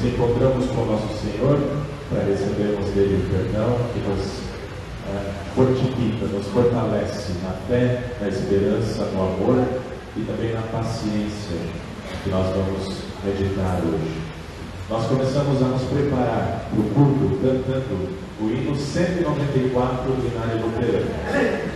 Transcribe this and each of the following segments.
nos encontramos com o nosso Senhor para recebermos dele o perdão que nos fortifica, nos fortalece na fé, na esperança, no amor e também na paciência que nós vamos meditar hoje. Nós começamos a nos preparar para o culto cantando o hino 194 do Inário Luterano.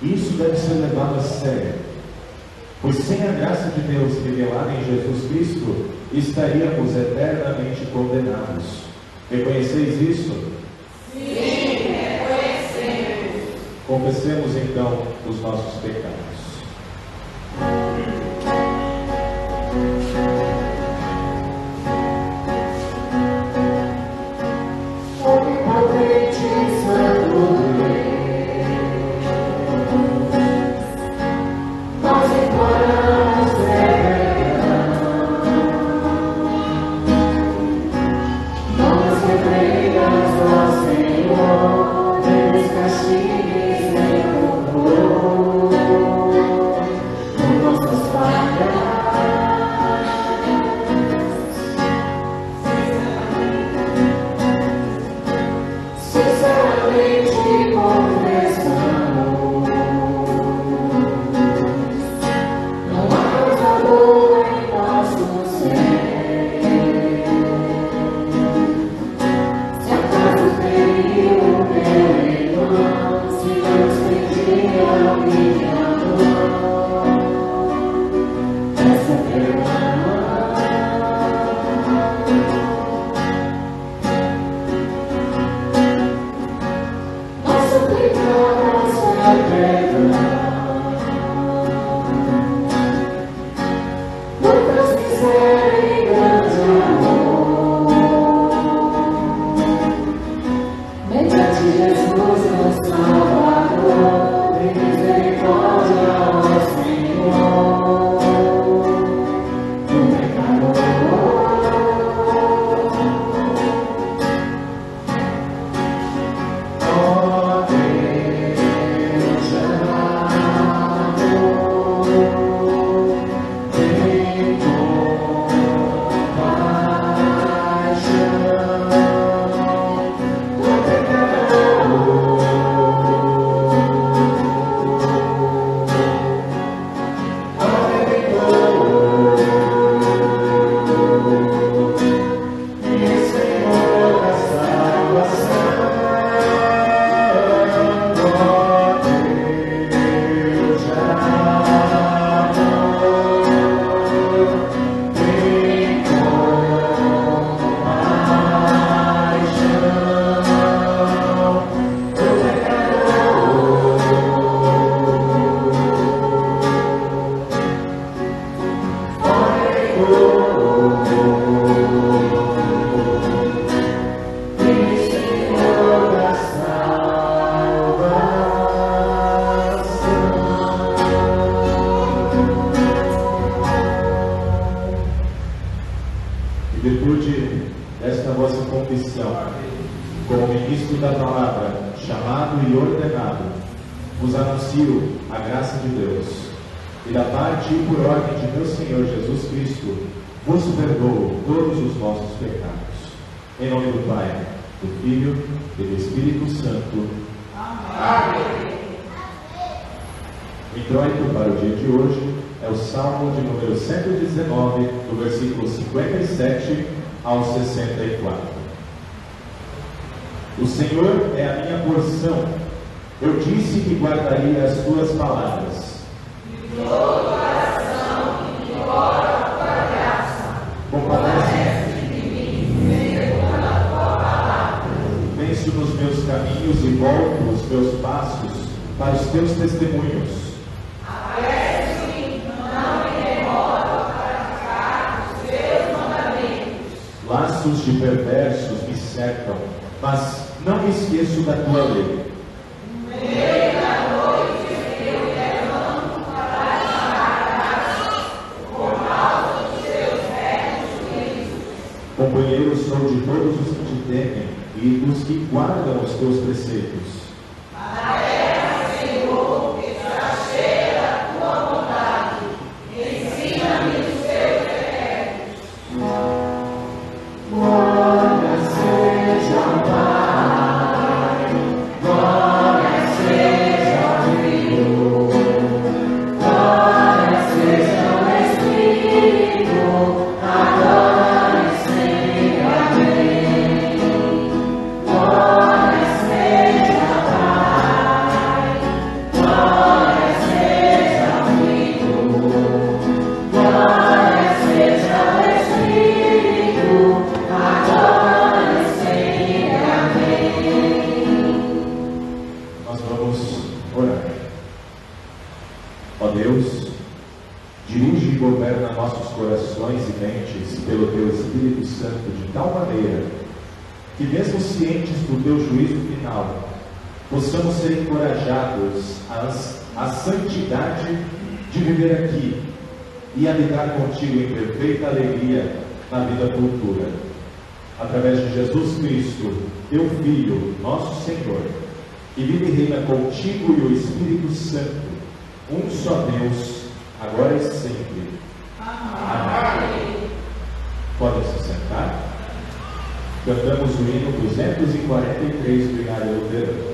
Isso deve ser levado a sério, pois sem a graça de Deus revelada em Jesus Cristo, estaríamos eternamente condenados. Reconheceis isso? Sim, reconhecemos. Confessemos então os nossos pecados. Se confissão. Como ministro da palavra, chamado e ordenado, vos anuncio a graça de Deus. E da parte e por ordem de meu Senhor Jesus Cristo, vos perdoo todos os vossos pecados. Em nome do Pai, do Filho e do Espírito Santo. Amém. O introito para o dia de hoje é o Salmo de número 119, do versículo 57 ao 64. O Senhor é a minha porção. Eu disse que guardaria as tuas palavras. De todo coração imploro a tua graça. Compadece-te de mim, segundo a tua palavra. Penso nos meus caminhos e volto os meus passos para os teus testemunhos. Apresse-me, não me demoro a praticar os teus mandamentos. Laços de perversos me cercam, mas não me esqueço da tua lei. No meio da noite eu levanto para chorar por causa dos teus velhos juízos. Companheiro sou de todos os que te temem e dos que guardam os teus preceitos. A terra, Senhor, está cheia da tua bondade. Ensina-me os teus decretos. Glória seja ao Pai, glória seja ao Filho, glória seja ao Espírito, agora e sempre. Amém. Glória seja ao Pai, glória seja ao Filho, glória seja ao Espírito, agora e sempre. Amém. Nós vamos orar. Ó Deus, dirige e governa nossos corações e mentes pelo Teu Espírito Santo de tal maneira que, mesmo cientes do Teu juízo final, possamos ser encorajados à santidade de viver aqui e habitar contigo em perfeita alegria na vida futura. Através de Jesus Cristo, Teu Filho, nosso Senhor, que vive e reina contigo e o Espírito Santo, um só Deus, agora e sempre. Amém. Podem se sentar. Cantamos o hino 243 do Inário Luterano.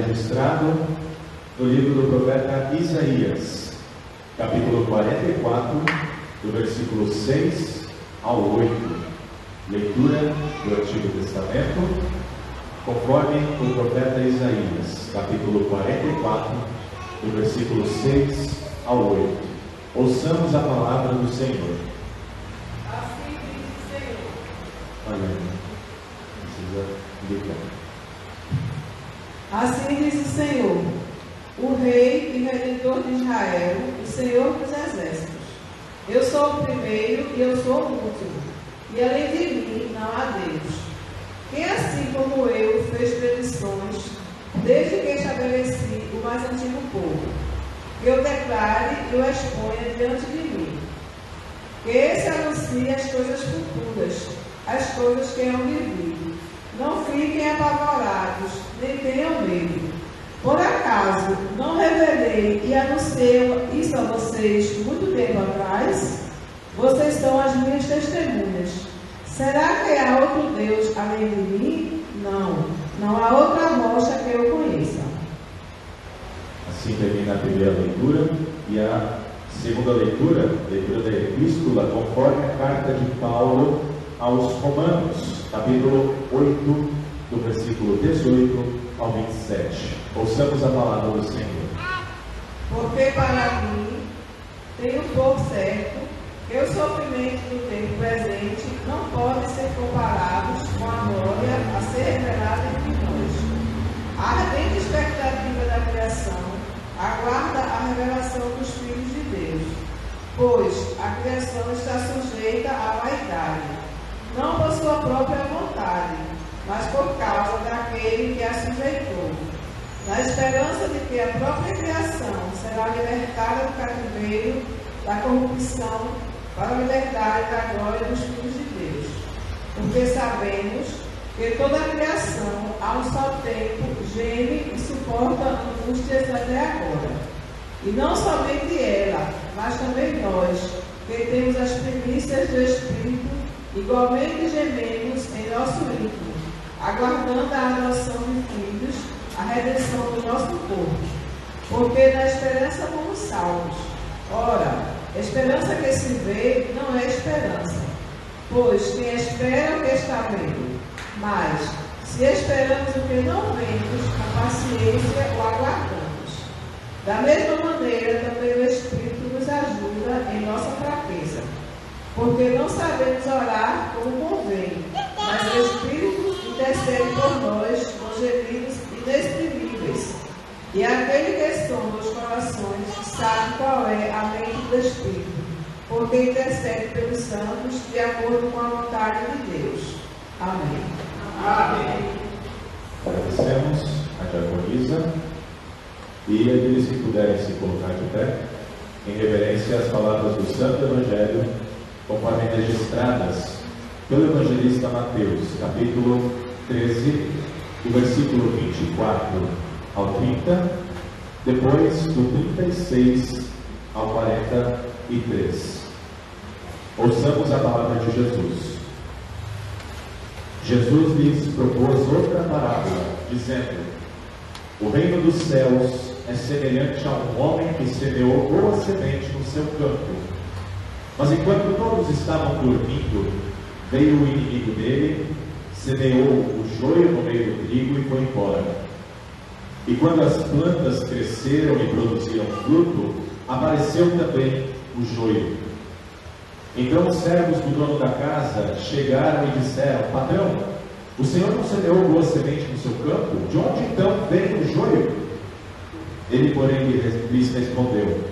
registrado no livro do profeta Isaías, capítulo 44, do versículo 6 ao 8. Leitura do Antigo Testamento, conforme o profeta Isaías, capítulo 44, do versículo 6 ao 8. Ouçamos a palavra do Senhor. Assim diz o Senhor. Olha, precisa ligar. Assim diz o Senhor, o Rei e Redentor de Israel, o Senhor dos Exércitos. Eu sou o primeiro e eu sou o último, e além de mim não há Deus. Quem assim como eu fez predições, desde que estabeleci o mais antigo povo, que eu declare e o exponha diante de mim. Que esse anuncie as coisas futuras, as coisas que hão de vir. Não fiquem apavorados, nem tenham medo. Por acaso não revelei e anunciei isso a vocês muito tempo atrás? Vocês são as minhas testemunhas. Será que há outro Deus além de mim? Não há outra rocha que eu conheça. Assim termina a primeira leitura e a segunda leitura da Epístola, conforme a carta de Paulo aos Romanos, capítulo 8, do versículo 18 ao 27. Ouçamos a palavra do Senhor. Porque para mim tenho por certo que os sofrimentos do tempo presente não podem ser comparados com a glória a ser revelada entre nós. A ardente expectativa da criação aguarda a revelação dos filhos de Deus, pois a criação está sujeita à vaidade, não por sua própria vontade, mas por causa daquele que a sujeitou, na esperança de que a própria criação será libertada do cativeiro da corrupção para a liberdade da glória dos filhos de Deus. Porque sabemos que toda a criação, a um só tempo, geme e suporta angústias até agora. E não somente ela, mas também nós, que temos as primícias do Espírito, igualmente gememos em nosso íntimo, aguardando a adoção de filhos, a redenção do nosso corpo. Porque na esperança fomos salvos. Ora, a esperança que se vê não é esperança, pois quem espera o que está vendo. Mas, se esperamos o que não vemos, a paciência o aguardamos. Da mesma maneira, também o Espírito nos ajuda em nossa fraqueza, porque não sabemos orar como convém, mas o Espírito intercede por nós com gemidos inexprimíveis. E aquele que sonda os corações sabe qual é a mente do Espírito, porque intercede pelos santos de acordo com a vontade de Deus. Amém. Amém. Agradecemos a diaconisa e aqueles que puderem se colocar de pé, em reverência às palavras do Santo Evangelho, conforme registradas pelo evangelista Mateus, capítulo 13, do versículo 24 ao 30, depois do 36 ao 43. Ouçamos a palavra de Jesus. Jesus lhes propôs outra parábola, dizendo: o reino dos céus é semelhante a um homem que semeou boa semente no seu campo. Mas enquanto todos estavam dormindo, veio o inimigo dele, semeou o joio no meio do trigo e foi embora. E quando as plantas cresceram e produziram fruto, apareceu também o joio. Então os servos do dono da casa chegaram e disseram: patrão, o senhor não semeou boa semente no seu campo? De onde então veio o joio? Ele, porém, lhes respondeu: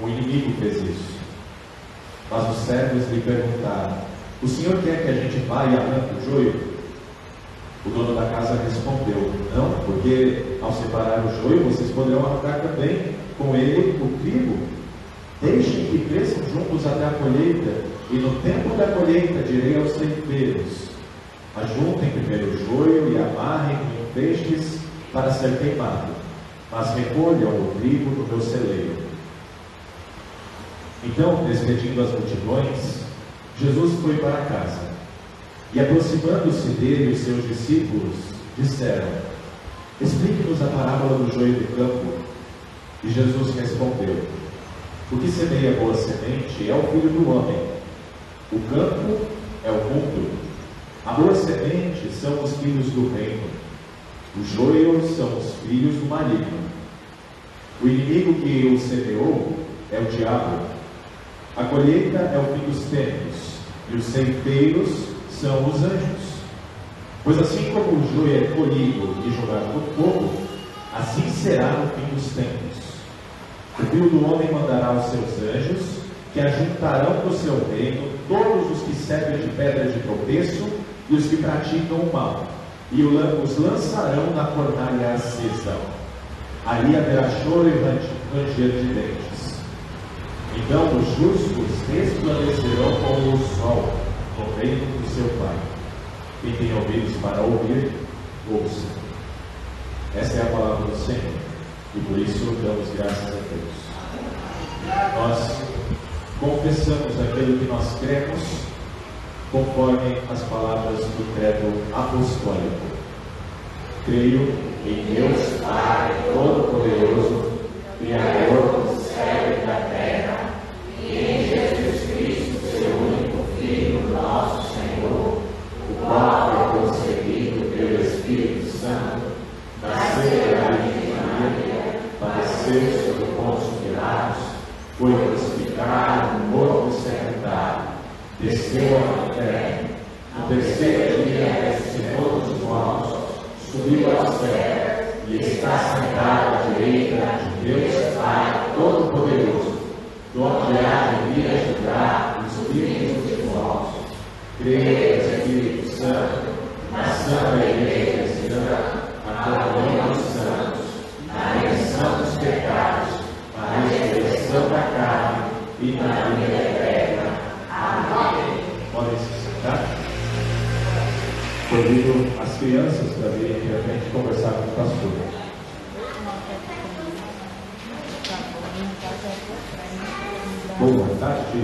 o inimigo fez isso. Mas os servos lhe perguntaram: o senhor quer que a gente vá e arranque o joio? O dono da casa respondeu: não, porque ao separar o joio, vocês poderão arrancar também com ele o trigo. Deixem que cresçam juntos até a colheita, e no tempo da colheita direi aos ceifeiros: ajuntem primeiro o joio e amarrem em feixes para ser queimado, mas recolham o trigo no meu celeiro. Então, despedindo as multidões, Jesus foi para casa. E aproximando-se dele, os seus discípulos disseram: Explique-nos a parábola do joio do campo. E Jesus respondeu: o que semeia boa semente é o Filho do Homem. O campo é o mundo. A boa semente são os filhos do reino. Os joios são os filhos do maligno. O inimigo que o semeou é o diabo. A colheita é o fim dos tempos, e os ceifeiros são os anjos. Pois assim como o joio é colhido e jogado no fogo, assim será no fim dos tempos. O Filho do Homem mandará os seus anjos, que ajuntarão do seu reino todos os que servem de pedra de tropeço e os que praticam o mal, e os lançarão na fornalha acesa. Ali haverá choro e ranger de dentes. Então os justos resplandecerão como o sol no reino do seu Pai. Quem tem ouvidos para ouvir, ouça. Essa é a palavra do Senhor, e por isso damos graças a Deus. Nós confessamos aquilo que nós cremos, conforme as palavras do credo apostólico. Creio em Deus Pai Todo-Poderoso, Criador do céu e da terra, e em Jesus Cristo, seu único Filho, nosso Senhor, o qual foi concebido pelo Espírito Santo, nasceu da Virgem Maria, padeceu sob Pôncio Pilatos, foi crucificado, morto e sepultado, desceu ao inferno, no terceiro dia ressuscitou dos mortos, subiu aos céus e está sentado à direita de Deus Pai Todo-Poderoso, donde há de vir a julgar os vivos e os mortos. Creio no Espírito Santo, na Santa Igreja Cristã, na comunhão dos santos, na remissão dos pecados, na ressurreição da carne e na vida eterna. Amém. Podem se sentar. Convido as crianças para virem aqui à frente conversar com o pastor. Boa tarde.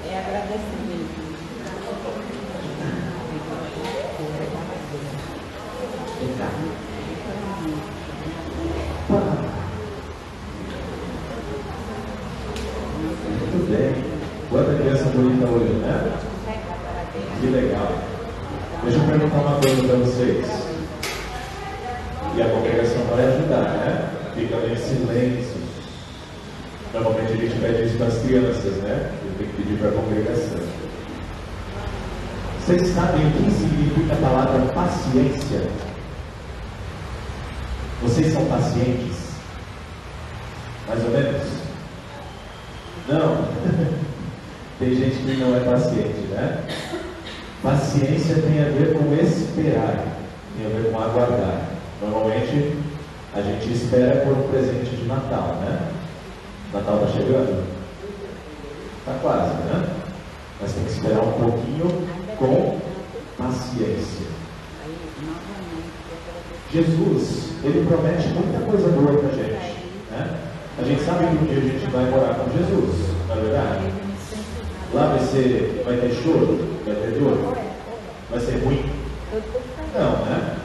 É agradecimento. Muito bem. Quanta criança bonita hoje, né? Que legal. Deixa eu perguntar uma coisa para vocês. E a congregação vai ajudar, né? Fica em silêncio. Normalmente a gente pede isso para as crianças, né? Eu tenho que pedir para a congregação. Vocês sabem o que significa a palavra paciência? Vocês são pacientes? Mais ou menos? Não. Tem gente que não é paciente, né? Paciência tem a ver com esperar, tem a ver com aguardar. Normalmente a gente espera por um presente de Natal, né? Natal está chegando? Está quase, né? Mas tem que esperar um pouquinho com paciência. Jesus, ele promete muita coisa boa para a gente, né? A gente sabe que um dia a gente vai morar com Jesus, não é verdade? Lá vai ter choro, vai ter dor, vai ser ruim? Não, né?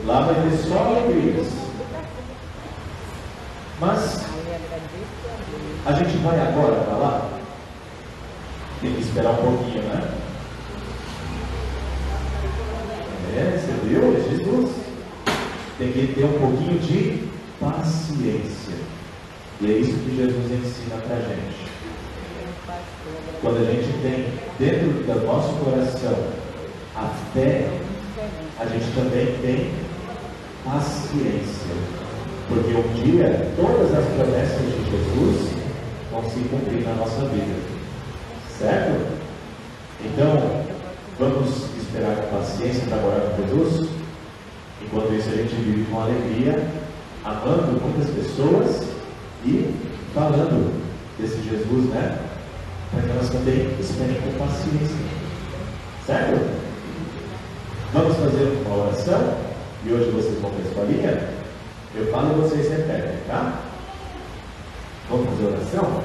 Lá vai ter só alegrias. Mas a gente vai agora para lá? Tem que esperar um pouquinho, né? Você viu? É Jesus. Tem que ter um pouquinho de paciência. E é isso que Jesus ensina para a gente. Quando a gente tem dentro do nosso coração a fé, a gente também tem paciência. Porque um dia todas as promessas de Jesus vão se cumprir na nossa vida. Certo? Então, vamos esperar com paciência para morar com Jesus? Enquanto isso a gente vive com alegria, amando muitas pessoas e falando desse Jesus, né? Para que elas também esperem com paciência. Certo? Vamos fazer uma oração? E hoje vocês vão ter a escolinha? Eu falo e vocês repetem, tá? Vamos fazer oração?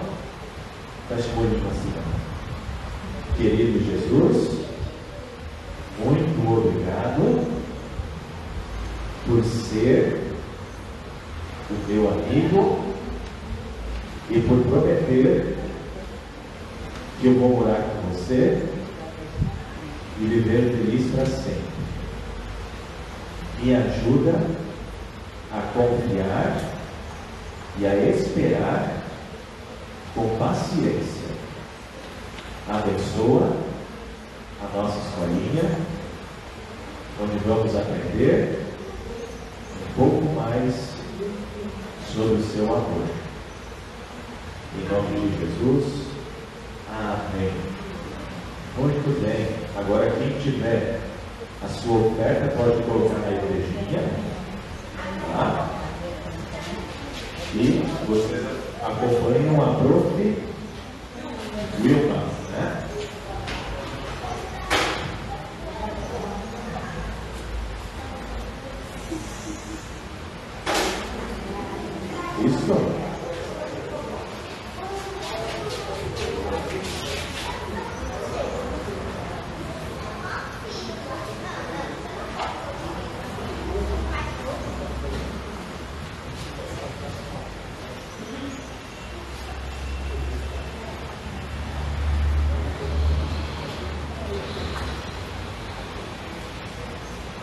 Feche o olho assim. Querido Jesus, muito obrigado por o meu amigo e por prometer que eu vou morar com você e viver feliz para sempre. Me ajuda a confiar e a esperar com paciência. Abençoa a nossa escolinha, onde vamos aprender um pouco mais sobre o seu amor. Em nome de Jesus, amém. Muito bem. Agora quem tiver a sua oferta pode colocar na igrejinha. Tá? E vocês acompanham a prof. Wilma, né? Isso.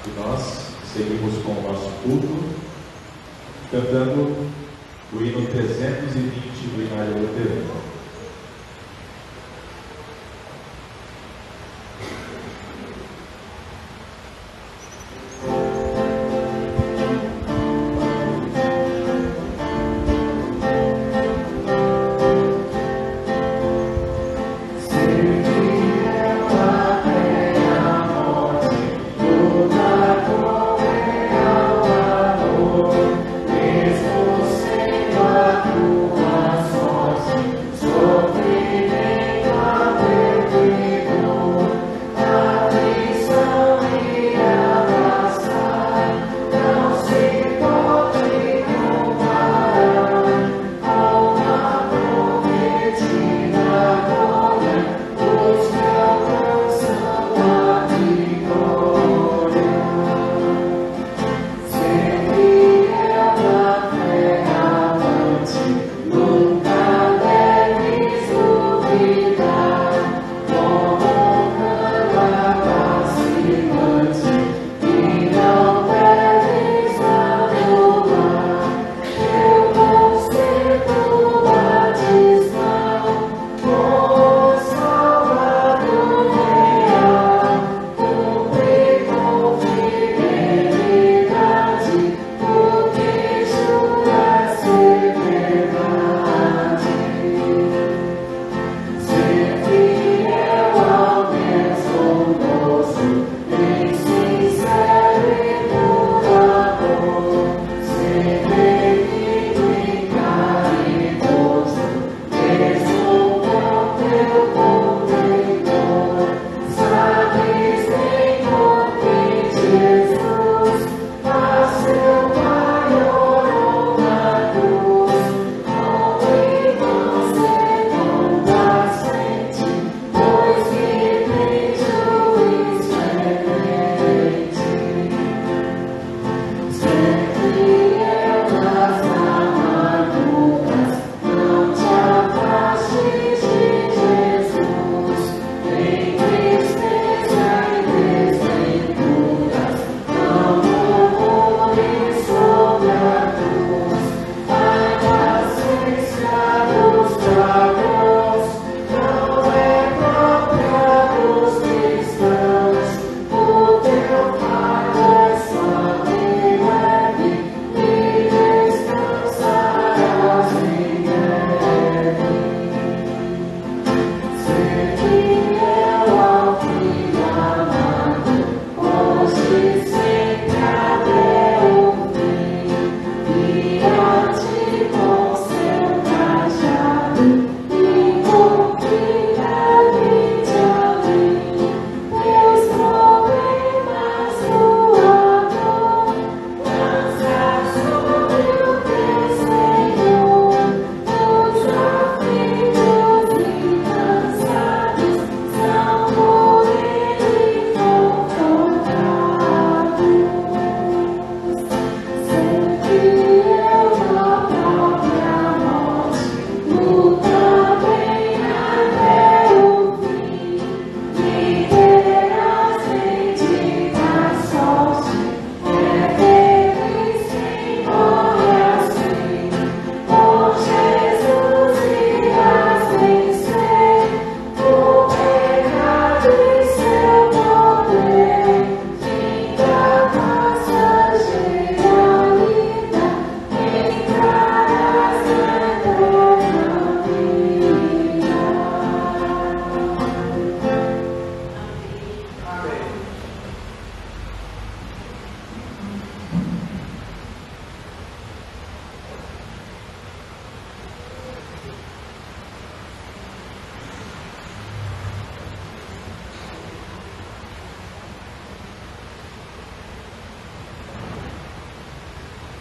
E nós seguimos com o nosso culto, cantando o hino 320 do Inário Luterano. Tua sorte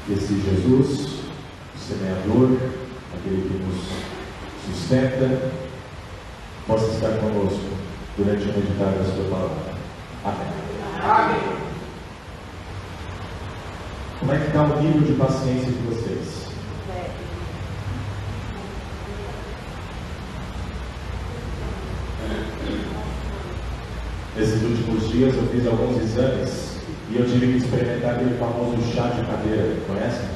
esse Jesus, o semeador, aquele que nos sustenta, possa estar conosco durante a meditar da sua palavra. Amém. Amém. Como é que está o nível de paciência de vocês? Nesses últimos dias eu fiz alguns exames e eu tive que experimentar aquele famoso chá de cadeira, conhecem?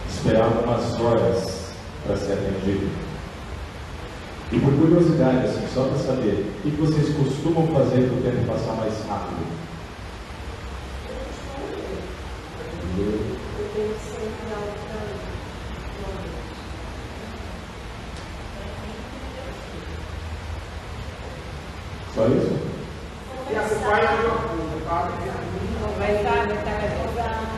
Esperar algumas horas para ser atendido. E por curiosidade, assim, só para saber, o que vocês costumam fazer para o tempo passar mais rápido? Só isso? E a pai de uma coisa, Conversar na televisão.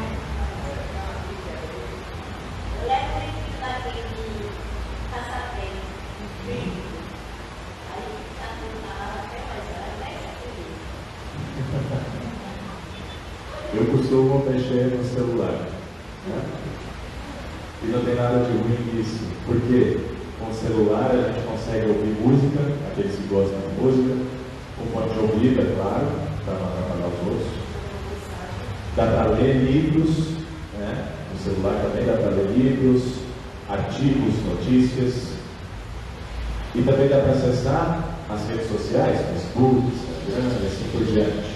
Eu costumo mexer no celular, né? E não tem nada de ruim nisso, porque com o celular a gente consegue ouvir música, aqueles que gostam de música, com fone de ouvido, é claro, para não atrapalhar os outros. Dá para ler livros, né? No celular também dá para ler livros, artigos, notícias, e também dá para acessar as redes sociais, Facebook, Instagram e assim por diante.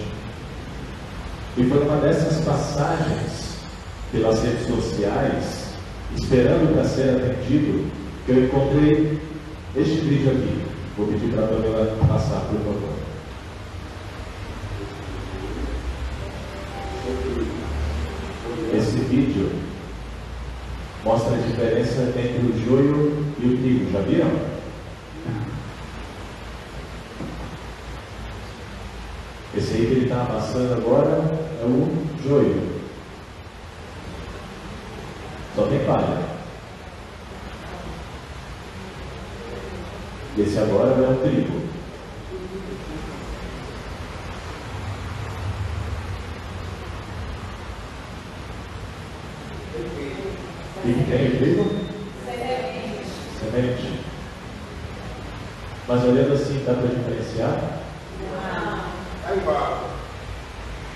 E foi uma dessas passagens pelas redes sociais, esperando para ser atendido, que eu encontrei este vídeo aqui. Vou pedir para a Pamela passar, por favor. Esse vídeo mostra a diferença entre o joio e o trigo. Já viram? Esse aí que ele está amassando agora é o joio. Só tem palha. Esse agora é o trigo. O que tem o trigo? Semente. Mas olhando assim, dá para diferenciar? aí vai.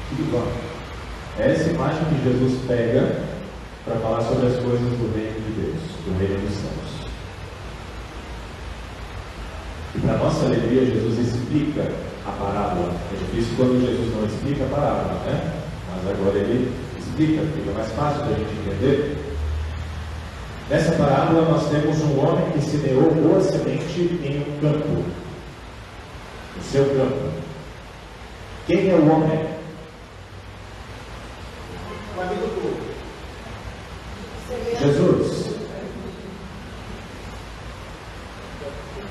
Tudo bom. É essa imagem que Jesus pega para falar sobre as coisas do reino de Deus, do reino dos céus. E para nossa alegria, Jesus explica a parábola. É difícil quando Jesus não explica a parábola, né? Mas agora ele explica, fica mais fácil da gente entender. Nessa parábola nós temos um homem que semeou boa semente em um campo, no seu campo. Quem é o homem? O amigo todo. Jesus.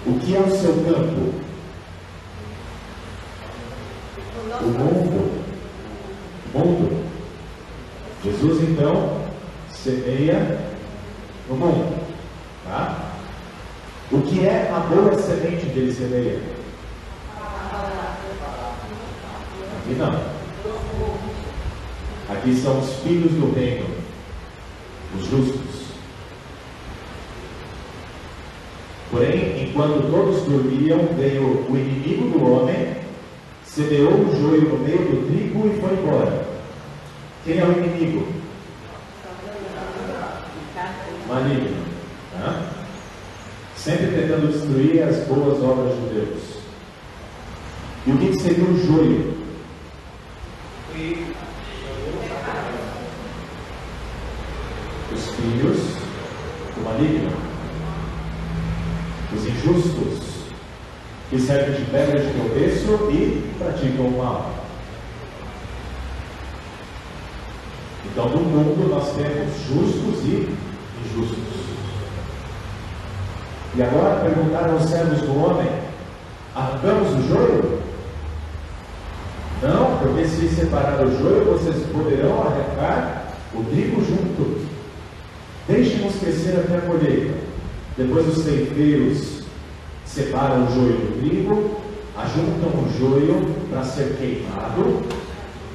O que é o seu campo? O mundo. O mundo. Jesus então semeia no mundo. Tá? O que é a boa semente que ele semeia? Aqui não. Aqui são os filhos do reino, os justos. Porém, enquanto todos dormiam, veio o inimigo do homem, semeou o joio no meio do trigo e foi embora. Quem é o inimigo? Maligno. Tá? Sempre tentando destruir as boas obras de Deus. E o que seria o joio? Os filhos do maligno, os injustos, que servem de pedra de tropeço e praticam o mal. Então, no mundo nós temos justos e injustos. E agora perguntaram aos servos do homem: arrancamos o joio? Não, porque se separar o joio, vocês poderão arrancar o trigo junto. Deixem-nos crescer até a colheita. Depois os ceifeiros separam o joio do trigo, ajuntam o joio para ser queimado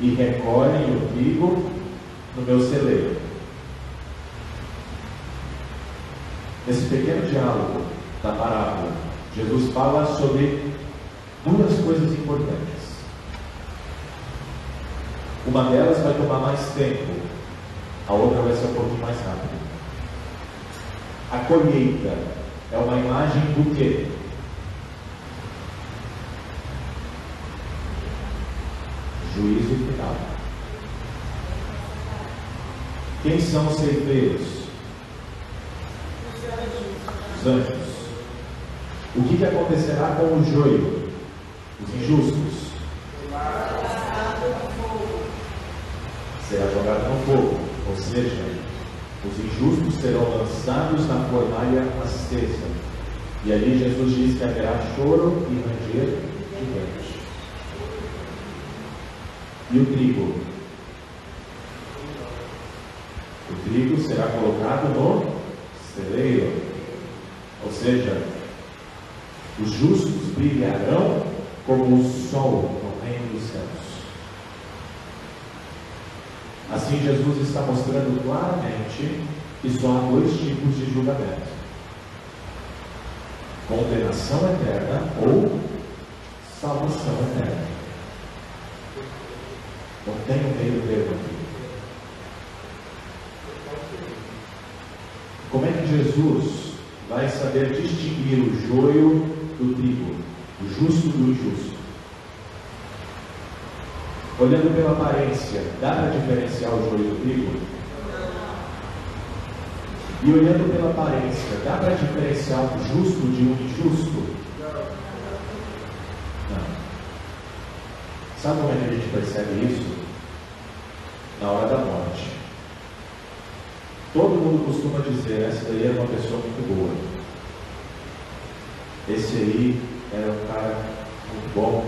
e recolhem o trigo no meu celeiro. Nesse pequeno diálogo da parábola, Jesus fala sobre duas coisas importantes. Uma delas vai tomar mais tempo, a outra vai ser um pouquinho mais rápida. A colheita é uma imagem do quê? Juízo final. Quem são os ceifeiros? Os anjos. O que acontecerá com o joio? Os injustos. Será jogado no fogo, ou seja, os injustos serão lançados na fornalha acesa. E ali Jesus diz que haverá choro e ranger de dentes. E o trigo? O trigo será colocado no celeiro, ou seja, os justos brilharão como o sol no reino dos céus. Assim, Jesus está mostrando claramente que só há dois tipos de julgamento: condenação eterna ou salvação eterna. Não tem um meio termo aqui. Como é que Jesus vai saber distinguir o joio do trigo, o justo do injusto? Olhando pela aparência, dá para diferenciar o joio do trigo? E olhando pela aparência, dá para diferenciar o justo de um injusto? Não. Sabe como é que a gente percebe isso? Na hora da morte. Todo mundo costuma dizer: essa daí era uma pessoa muito boa. Esse aí era um cara muito bom.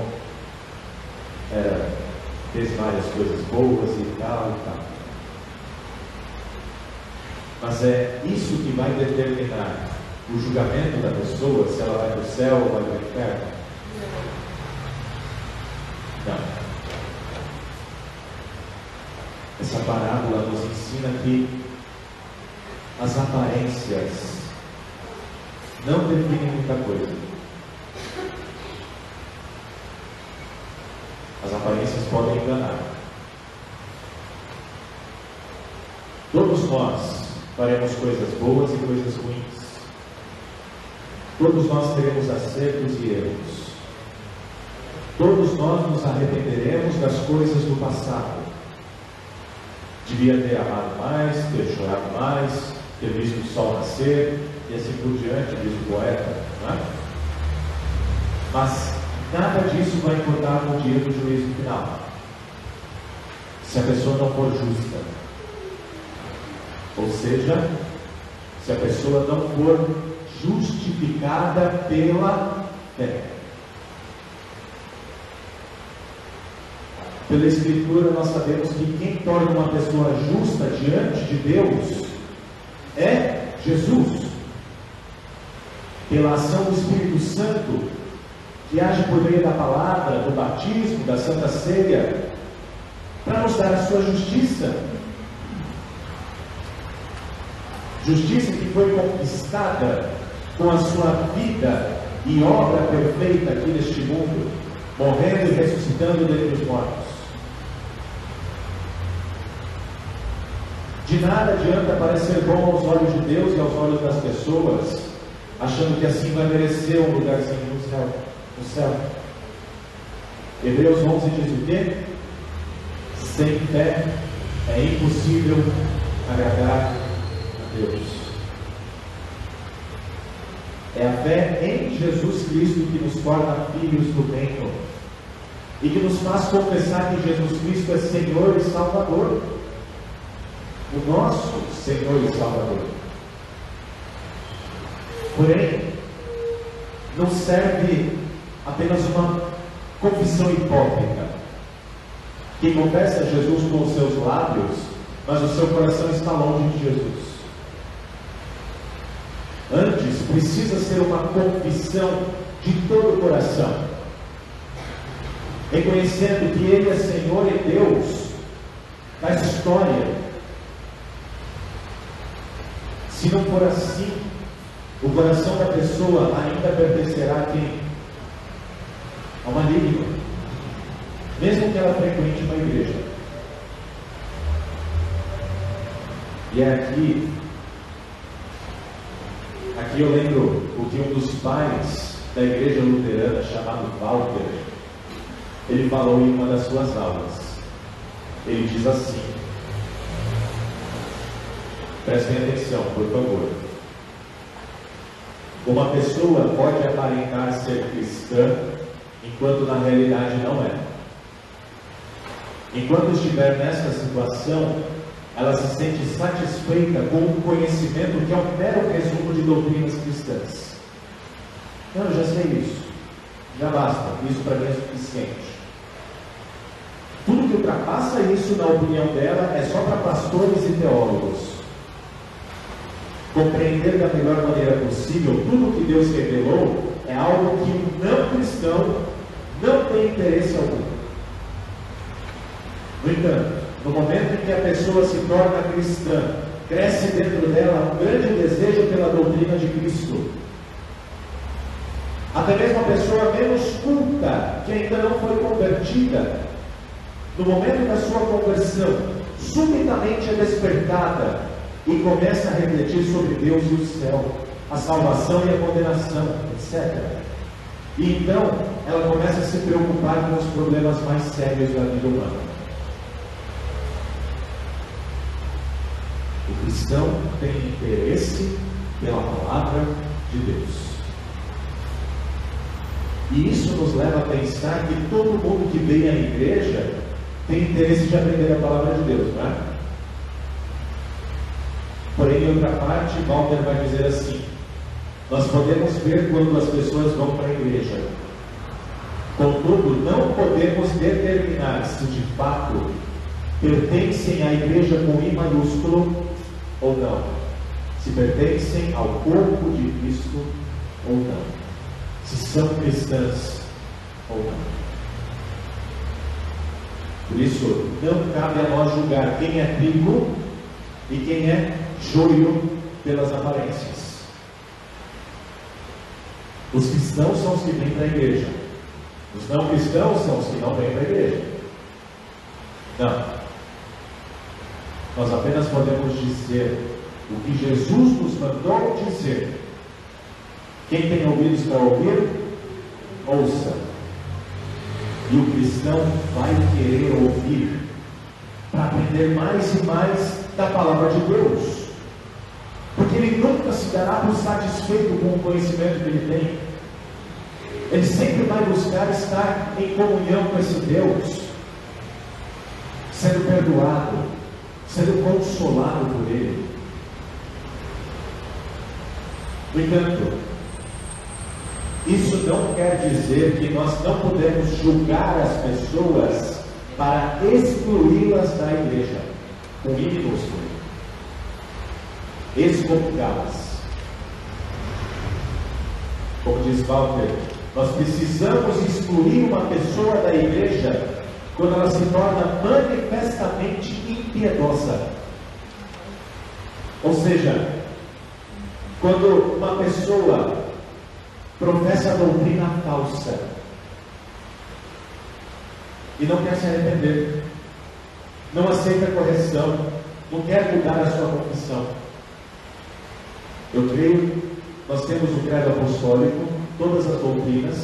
Fez várias coisas boas e tal e tal. Mas é isso que vai determinar o julgamento da pessoa, se ela vai para o céu ou vai para o inferno? Não. Essa parábola nos ensina que as aparências não definem muita coisa. As aparências podem enganar. Todos nós faremos coisas boas e coisas ruins. Todos nós teremos acertos e erros. Todos nós nos arrependeremos das coisas do passado. Devia ter amado mais, ter chorado mais, ter visto o sol nascer, e assim por diante, diz o poeta, não é? Mas nada disso vai importar no dia do juízo final, se a pessoa não for justa. Ou seja, se a pessoa não for justificada pela fé. Pela Escritura nós sabemos que quem torna uma pessoa justa diante de Deus é Jesus. Pela ação do Espírito Santo, que age por meio da palavra, do batismo, da Santa Ceia, para nos dar a sua justiça. Justiça que foi conquistada com a sua vida e obra perfeita aqui neste mundo, morrendo e ressuscitando dentre os mortos. De nada adianta parecer bom aos olhos de Deus e aos olhos das pessoas, achando que assim vai merecer um lugarzinho no céu. Hebreus 11 diz o quê? Sem fé é impossível agradar a Deus. É a fé em Jesus Cristo que nos torna filhos do reino e que nos faz confessar que Jesus Cristo é Senhor e Salvador, o nosso Senhor e Salvador. Porém, não serve apenas uma confissão hipócrita. Quem confessa Jesus com os seus lábios, mas o seu coração está longe de Jesus. Antes, precisa ser uma confissão de todo o coração, reconhecendo que Ele é Senhor e Deus da história. Se não for assim, o coração da pessoa ainda pertencerá a quem? Ao maligno, mesmo que ela frequente uma igreja. E é aqui eu lembro o que um dos pais da igreja luterana, chamado Walter, ele falou em uma das suas aulas. Ele diz assim, prestem atenção, por favor. Uma pessoa pode aparentar ser cristã, enquanto na realidade não é. Enquanto estiver nesta situação, ela se sente satisfeita com um conhecimento que é um mero resumo de doutrinas cristãs. Não, eu já sei isso. Já basta. Isso para mim é suficiente. Tudo que ultrapassa isso, na opinião dela, é só para pastores e teólogos. Compreender da melhor maneira possível tudo que Deus revelou é algo que um não cristão não tem interesse algum. No entanto, no momento em que a pessoa se torna cristã, cresce dentro dela um grande desejo pela doutrina de Cristo. Até mesmo a pessoa menos culta, que ainda não foi convertida, no momento da sua conversão, subitamente é despertada e começa a refletir sobre Deus e o céu, a salvação e a condenação, etc. E então, ela começa a se preocupar com os problemas mais sérios da vida humana. O cristão tem interesse pela palavra de Deus. E isso nos leva a pensar que todo mundo que vem à igreja tem interesse de aprender a palavra de Deus, não é? Porém, em outra parte, Walter vai dizer assim: nós podemos ver quando as pessoas vão para a igreja. Contudo, não podemos determinar se de fato pertencem à igreja com I maiúsculo ou não, se pertencem ao corpo de Cristo ou não, se são cristãs ou não. Por isso, não cabe a nós julgar quem é trigo e quem é joio pelas aparências. Os cristãos são os que vêm para a igreja, os não cristãos são os que não vêm para a igreja. Não. Nós apenas podemos dizer o que Jesus nos mandou dizer. Quem tem ouvidos para ouvir, ouça. E o cristão vai querer ouvir para aprender mais e mais da palavra de Deus. Porque ele nunca se dará por satisfeito com o conhecimento que ele tem. Ele sempre vai buscar estar em comunhão com esse Deus, sendo perdoado, sendo consolado por Ele. No entanto, isso não quer dizer que nós não podemos julgar as pessoas para excluí-las da igreja, com I minúsculo, excomungá-las. Como diz Walter, nós precisamos excluir uma pessoa da igreja quando ela se torna manifestamente impiedosa. Ou seja, quando uma pessoa professa a doutrina falsa e não quer se arrepender, não aceita a correção, não quer mudar a sua confissão. Eu creio, nós temos o credo apostólico, todas as doutrinas,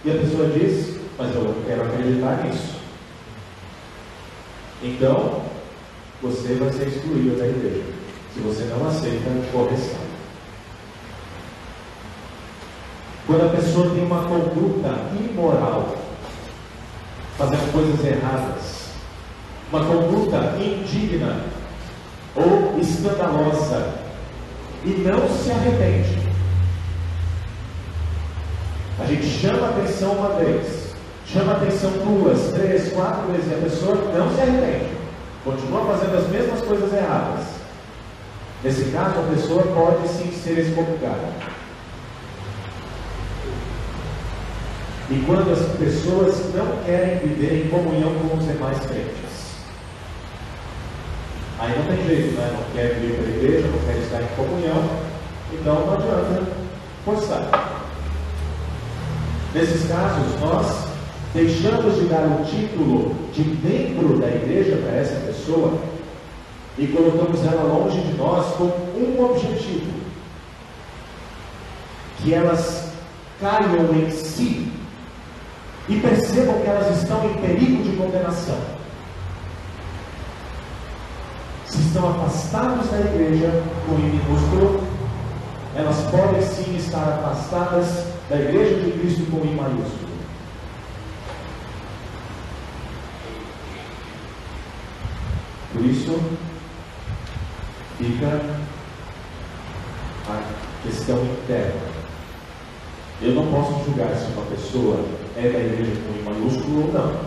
e a pessoa diz, mas eu não quero acreditar nisso. Então, você vai ser excluído da igreja, se você não aceita a correção. Quando a pessoa tem uma conduta imoral, fazendo coisas erradas, uma conduta indigna ou escandalosa, e não se arrepende, a gente chama a atenção uma vez, chama a atenção 2, 3, 4 vezes, e a pessoa não se arrepende, continua fazendo as mesmas coisas erradas. Nesse caso, a pessoa pode sim ser excomungada. E quando as pessoas não querem viver em comunhão com os demais crentes, aí não tem jeito, né? Não quer vir para a igreja, não quer estar em comunhão, Então não adianta forçar. Nesses casos, nós deixamos de dar o título de membro da igreja para essa pessoa e colocamos ela longe de nós com um objetivo: que elas caiam em si e percebam que elas estão em perigo de condenação. Se estão afastados da igreja com I minúsculo, elas podem sim estar afastadas da igreja de Cristo com I maiúsculo. Por isso, fica a questão interna. Eu não posso julgar se uma pessoa é da igreja com I maiúsculo ou não.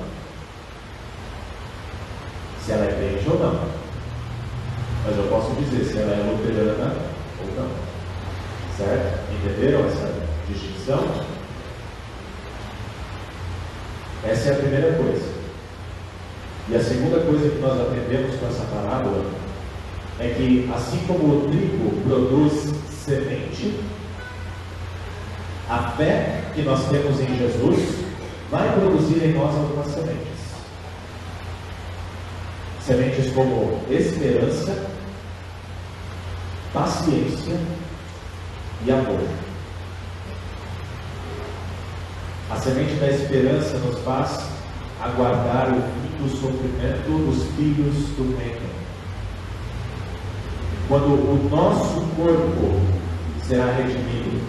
Se ela é crente ou não. Mas eu posso dizer se ela é luterana ou não. Certo? Entenderam essa distinção? Essa é a primeira coisa. E a segunda coisa que nós aprendemos com essa parábola é que, assim como o trigo produz semente, a fé que nós temos em Jesus vai produzir em nós algumas sementes. Sementes como esperança, paciência e amor. A semente da esperança nos faz aguardar o fim do sofrimento dos filhos do reino. Quando o nosso corpo será redimido,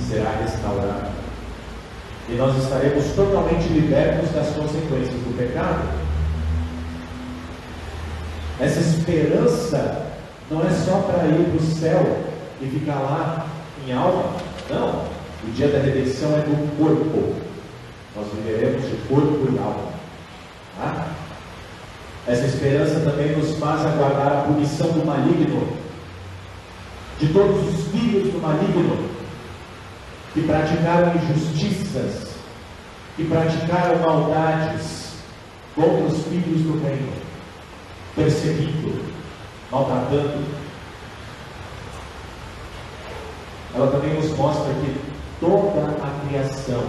será restaurado, e nós estaremos totalmente libertos das consequências do pecado. Essa esperança não é só para ir para o céu e ficar lá em alma. Não, o dia da redenção é do corpo. Nós viveremos de corpo e alma. Tá? Essa esperança também nos faz aguardar a punição do maligno, de todos os filhos do maligno, que praticaram injustiças, que praticaram maldades contra os filhos do reino, perseguindo, maltratando. Ela também nos mostra que toda a criação,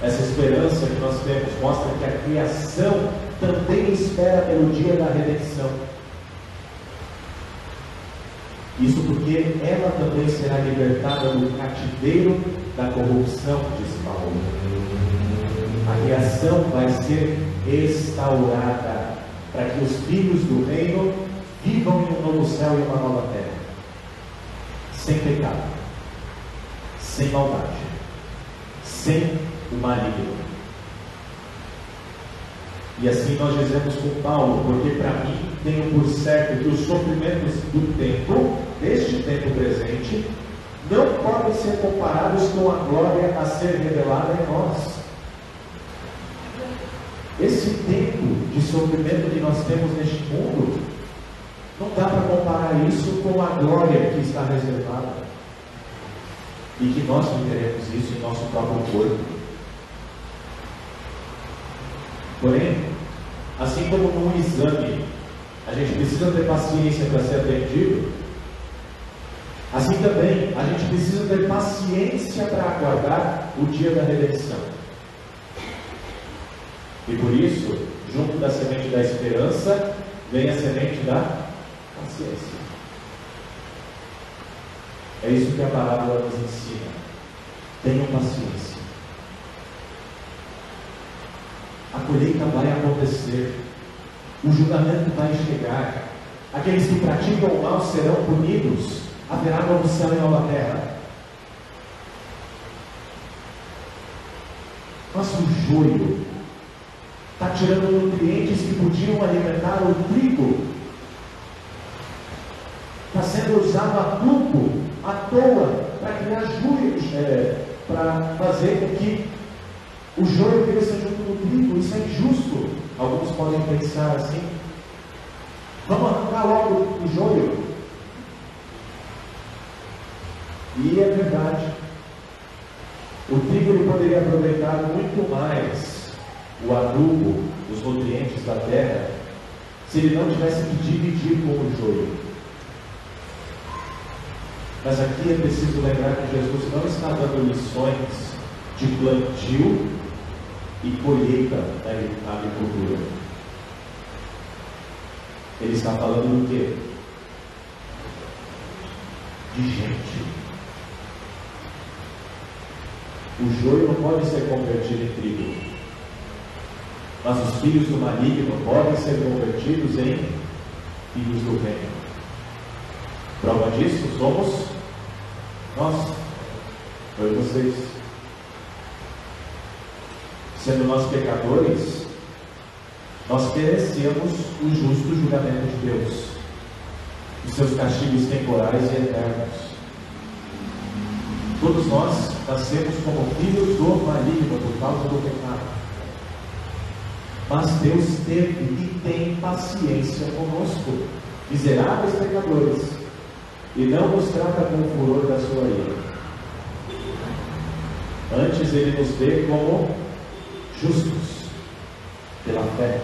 essa esperança que nós temos, mostra que a criação também espera pelo dia da redenção. Isso porque ela também será libertada do cativeiro da corrupção, diz Paulo. A criação vai ser restaurada para que os filhos do reino vivam em um novo céu e uma nova terra, sem pecado, sem maldade, sem o maligno. E assim nós dizemos com Paulo: porque para mim tenho por certo que os sofrimentos do tempo, deste tempo presente, não podem ser comparados com a glória a ser revelada em nós. Esse tempo de sofrimento que nós temos neste mundo, não dá para comparar isso com a glória que está reservada, e que nós viveremos isso em nosso próprio corpo. Porém, assim como num exame a gente precisa ter paciência para ser atendido, assim também a gente precisa ter paciência para aguardar o dia da redenção. E por isso, junto da semente da esperança, vem a semente da paciência. É isso que a parábola nos ensina. Tenham paciência. A colheita vai acontecer. O julgamento vai chegar. Aqueles que praticam o mal serão punidos. Haverá novo céu e nova terra. Mas o joio está tirando nutrientes que podiam alimentar o trigo. Está sendo usado a tudo, à toa, para criar joio, para fazer com que o joio cresça junto do trigo. Isso é injusto. Alguns podem pensar assim: vamos arrancar logo o joio. E é verdade. O trigo ele poderia aproveitar muito mais o adubo, os nutrientes da terra, se ele não tivesse que dividir com o joio. Mas aqui é preciso lembrar que Jesus não está dando lições de plantio e colheita na agricultura. Ele está falando do quê? De gente. O joio não pode ser convertido em trigo, mas os filhos do maligno podem ser convertidos em filhos do reino. Prova disso somos nós, eu e vocês. Sendo nós pecadores, nós merecemos o justo julgamento de Deus, os seus castigos temporais e eternos. Todos nós nascemos como filhos do maligno por causa do pecado. Mas Deus teve e tem paciência conosco, miseráveis pecadores, e não nos trata com o furor da sua ira. Antes Ele nos vê como justos, pela fé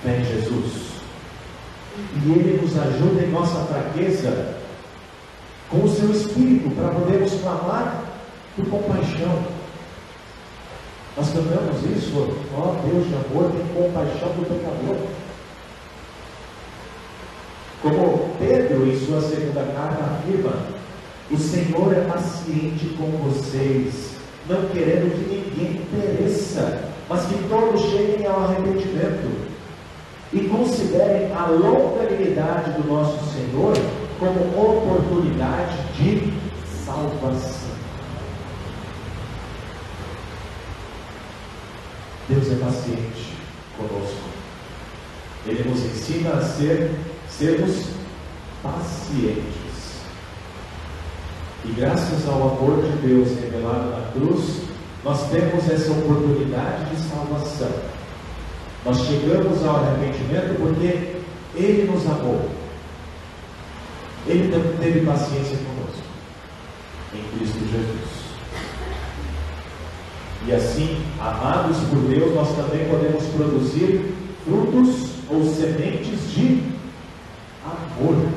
em Jesus. E Ele nos ajuda em nossa fraqueza, com o seu Espírito, para podermos clamar por compaixão. Nós cantamos isso, ó Deus de amor, tem compaixão do pecador. Como Pedro, em sua segunda carta, afirma, o Senhor é paciente com vocês, não querendo que ninguém pereça, mas que todos cheguem ao arrependimento. E considerem a longanimidade do nosso Senhor como oportunidade de salvação. Deus é paciente conosco. Ele nos ensina a sermos pacientes. E graças ao amor de Deus revelado na cruz, nós temos essa oportunidade de salvação. Nós chegamos ao arrependimento porque Ele nos amou. Ele também teve paciência conosco, em Cristo Jesus. E assim, amados por Deus, nós também podemos produzir frutos ou sementes de amor.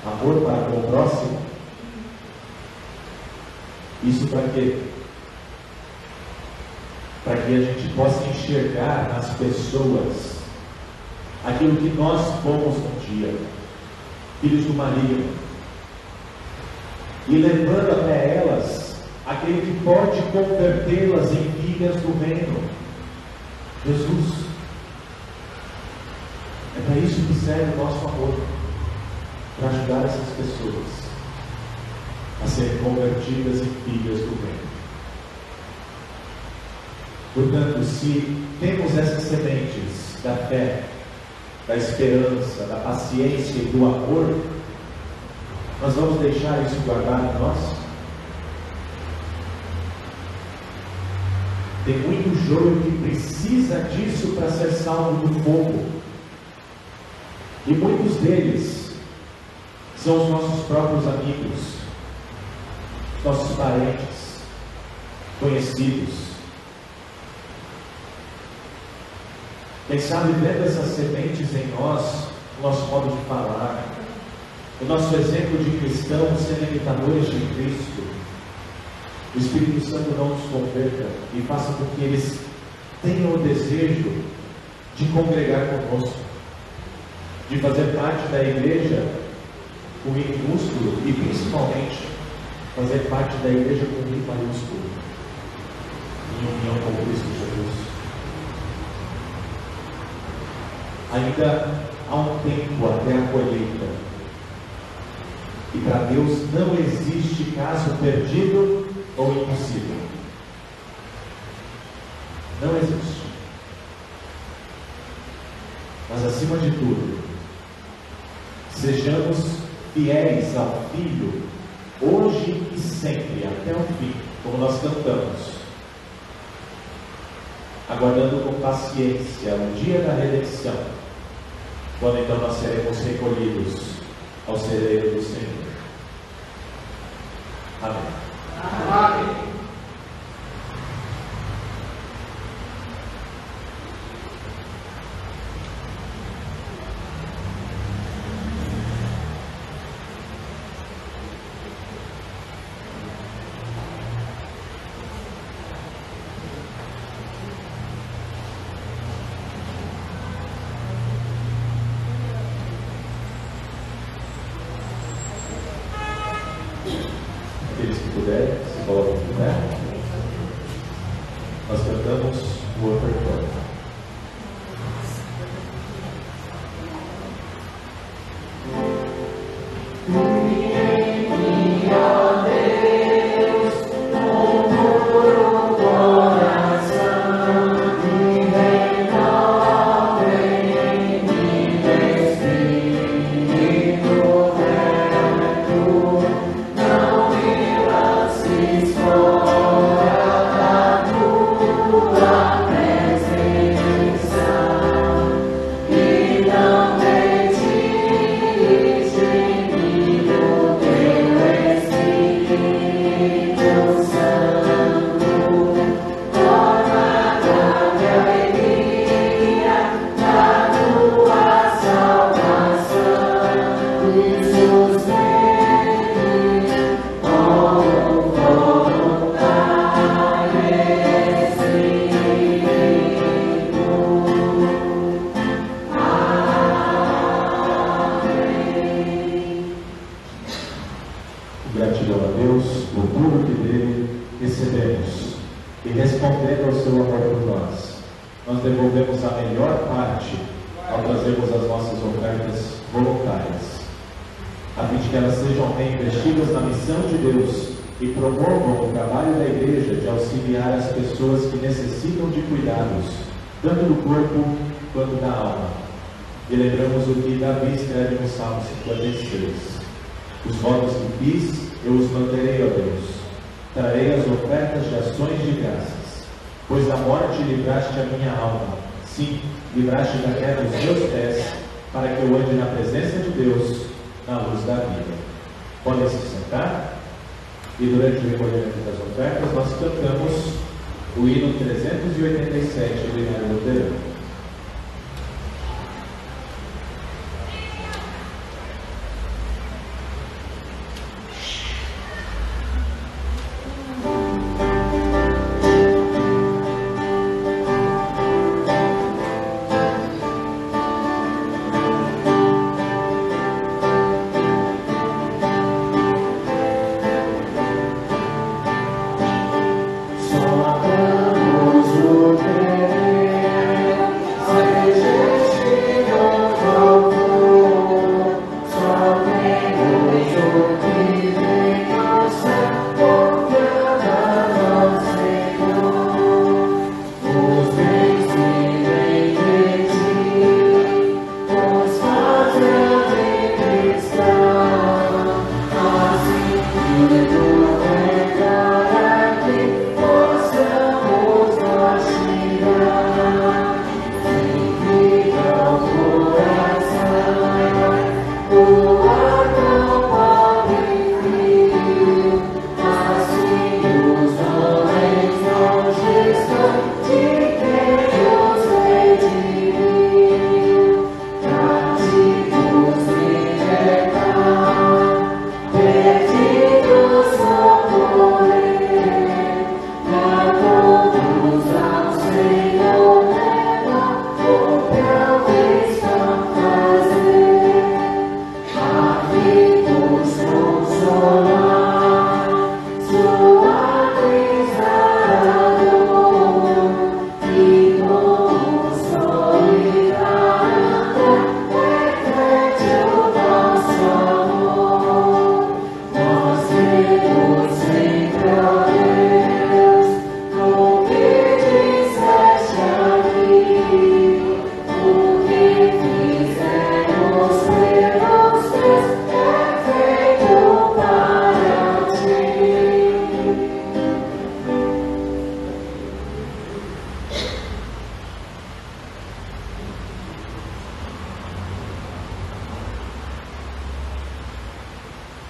Amor para com o próximo. Isso para quê? Para que a gente possa enxergar nas pessoas aquilo que nós fomos um dia, filhos do maligno, e levando até elas aquele que pode convertê-las em filhas do reino, Jesus. É para isso que serve o nosso amor, para ajudar essas pessoas a serem convertidas em filhas do reino. Portanto, se temos essas sementes da fé, da esperança, da paciência e do amor, nós vamos deixar isso guardado em nós? Tem muito joio que precisa disso para ser salvo do fogo. E muitos deles são os nossos próprios amigos, nossos parentes, conhecidos. Quem sabe, vendo essas sementes em nós, o nosso modo de falar, o nosso exemplo de cristãos sendo imitadores de Cristo, o Espírito Santo não nos converta e faça com que eles tenham o desejo de congregar conosco, de fazer parte da igreja com I minúsculo e principalmente fazer parte da igreja com I maiúsculo, em união com Cristo Jesus. Ainda há um tempo até a colheita, e para Deus não existe caso perdido ou impossível. Não existe. Mas acima de tudo, sejamos fiéis ao Filho, hoje e sempre, até o fim, como nós cantamos, aguardando com paciência o dia da redenção, quando então nós seremos recolhidos ao celeiro do Senhor. Amém. Amém. Aqueles que puderem, se colocam de pé. Nós cantamos o ofertório. Gratidão a Deus por tudo que dele recebemos. E respondendo ao seu amor por nós, nós devolvemos a melhor parte ao trazermos as nossas ofertas voluntárias, a fim de que elas sejam reinvestidas na missão de Deus e promovam o trabalho da igreja de auxiliar as pessoas que necessitam de cuidados, tanto do corpo quanto da alma. E lembramos o que Davi escreve no Salmo 56. Os votos que fiz, eu os manterei, ó Deus. Trarei as ofertas de ações de graças, pois da morte livraste a minha alma. Sim, livraste da queda os meus pés, para que eu ande na presença de Deus, na luz da vida. Podem se sentar. E durante o recolhimento das ofertas, nós cantamos o hino 387 do Inário Luterano.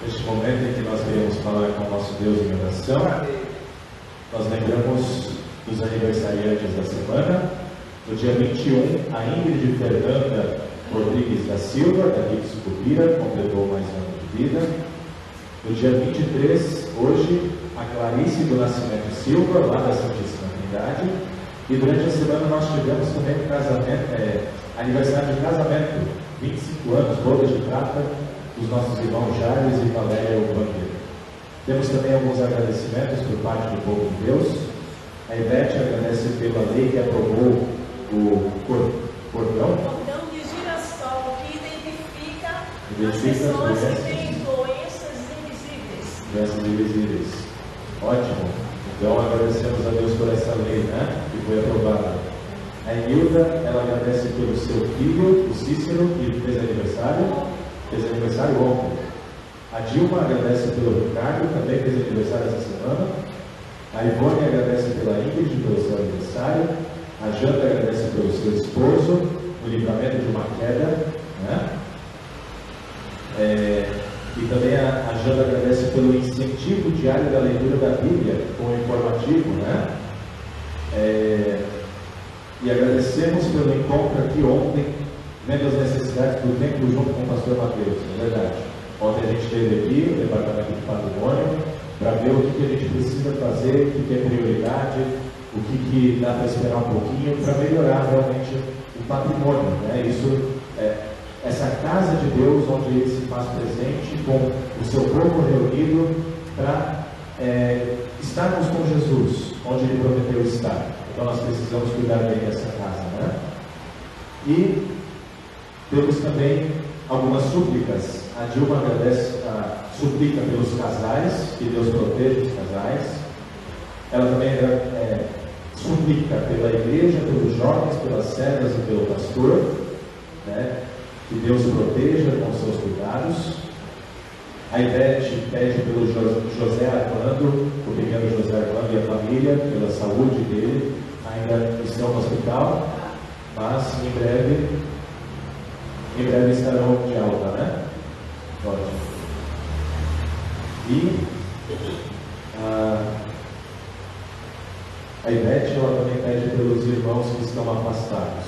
Neste momento em que nós queremos falar com o nosso Deus em oração, nós lembramos dos aniversariantes da semana. No dia 21, a Ingrid Fernanda Rodrigues da Silva, daqui de Sucupira, completou mais um ano de vida. No dia 23, hoje, a Clarice do Nascimento Silva, lá da Santíssima Trindade. E durante a semana nós tivemos também aniversário de casamento, 25 anos, bodas de prata, dos nossos irmãos Jarles e Valéria Bandeira. Temos também alguns agradecimentos por parte do povo de Deus. A Ivete agradece pela lei que aprovou o cordão. Cordão de girassol que identifica as Identifica pessoas doenças. que têm doenças invisíveis. Doenças invisíveis. Ótimo. Então agradecemos a Deus por essa lei, né? Que foi aprovada. A Nilda, ela agradece pelo seu filho, o Cícero, que fez aniversário ontem. A Dilma agradece pelo Ricardo, também fez aniversário essa semana. A Ivone agradece pela Ingrid, pelo seu aniversário. A Janda agradece pelo seu esposo, no livramento de uma queda, né? E também a Janda agradece pelo incentivo diário da leitura da Bíblia, com o informativo, né? E agradecemos pelo encontro aqui ontem, vendo as necessidades do templo junto com o pastor Mateus, é verdade. Ontem a gente esteve aqui, no departamento de patrimônio, para ver o que a gente precisa fazer, o que é prioridade, o que dá para esperar um pouquinho, para melhorar realmente o patrimônio, né? Essa casa de Deus, onde Ele se faz presente com o seu povo reunido para estarmos com Jesus, onde Ele prometeu estar. Então nós precisamos cuidar bem dessa casa, né? E temos também algumas súplicas. A Dilma agradece, suplica pelos casais, que Deus proteja os casais. Ela também suplica pela igreja, pelos jovens, pelas servas e pelo pastor, né? Que Deus proteja com seus cuidados. A Ivete pede pelo José Armando, o pequeno José Armando e a família, pela saúde dele. Ainda estão no hospital, mas em breve estarão de alta, né? Ótimo. E a Ivete, ela também pede pelos irmãos que estão afastados.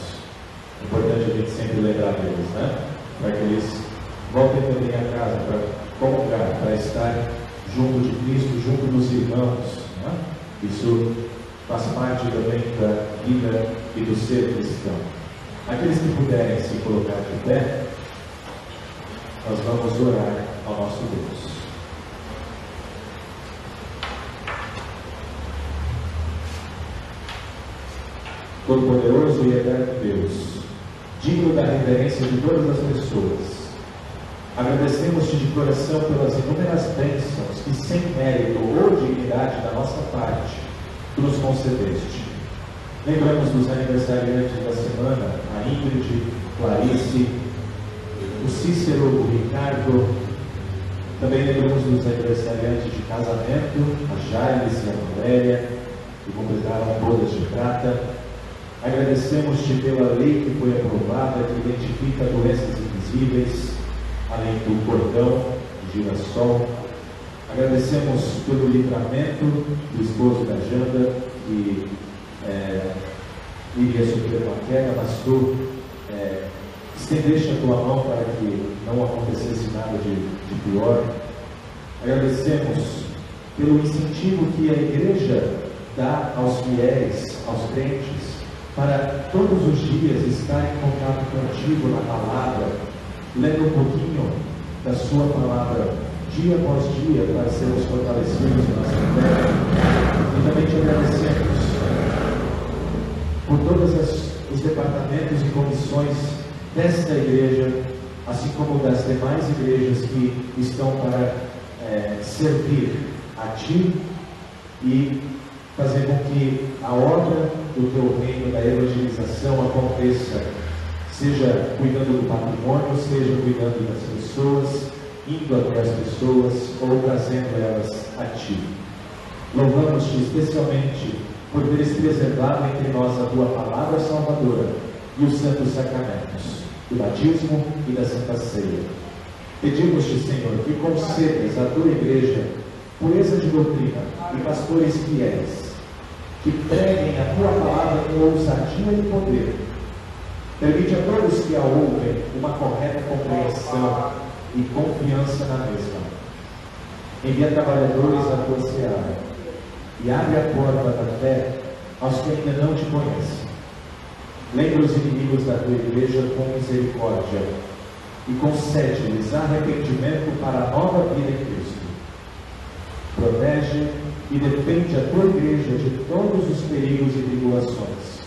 É importante a gente sempre lembrar deles, né? Para que eles voltem também a casa, para comungar, para estar junto de Cristo, junto dos irmãos, né? Isso faz parte também da vida e do ser cristão. Aqueles que puderem se colocar de pé, nós vamos orar ao nosso Deus. Todo-Poderoso e eterno Deus, digno da reverência de todas as pessoas, agradecemos-te de coração pelas inúmeras bênçãos que, sem mérito ou dignidade da nossa parte, tu nos concedeste. Lembramos dos aniversariantes da semana, a Ingrid, Clarice, o Cícero, o Ricardo. Também lembramos dos aniversariantes de casamento, a Jailes e a Valéria, que completaram bodas de prata. Agradecemos-te pela lei que foi aprovada, que identifica doenças invisíveis, além do cordão de girassol. Agradecemos pelo livramento do esposo da Janda, que iria sofrer uma queda, mas tu estendeste a tua mão para que não acontecesse nada de pior. Agradecemos pelo incentivo que a igreja dá aos fiéis, aos crentes, para todos os dias estar em contato contigo na palavra, lendo um pouquinho da sua palavra, dia após dia, para sermos fortalecidos na nossa fé. E também te agradecemos por todos os departamentos e comissões desta igreja, assim como das demais igrejas que estão para servir a ti e fazer com que a obra do teu reino, da evangelização aconteça, seja cuidando do patrimônio, seja cuidando das pessoas, indo até as pessoas ou trazendo elas a ti. Louvamos-te especialmente por teres preservado entre nós a tua palavra salvadora e os santos sacramentos, do batismo e da Santa Ceia. Pedimos-te, Senhor, que concedas à tua igreja pureza de doutrina e pastores fiéis, que preguem a tua palavra com ousadia e poder. Permite a todos que a ouvem uma correta compreensão e confiança na mesma. Envia trabalhadores à tua seara e abre a porta da fé aos que ainda não te conhecem. Lembra os inimigos da tua igreja com misericórdia e concede-lhes arrependimento para a nova vida em Cristo. e defende a tua igreja de todos os perigos e tribulações.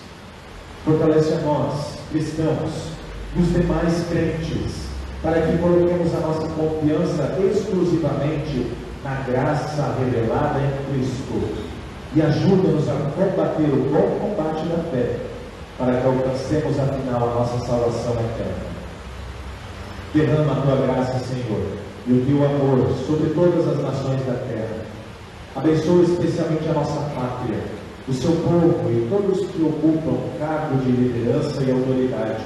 Fortalece a nós, cristãos, e os demais crentes, para que coloquemos a nossa confiança exclusivamente na graça revelada em Cristo, e ajuda-nos a combater o bom combate da fé, para que alcancemos afinal a nossa salvação eterna. Derrama a tua graça, Senhor, e o teu amor sobre todas as nações da terra. Abençoa especialmente a nossa pátria, o seu povo e todos que ocupam cargo de liderança e autoridade.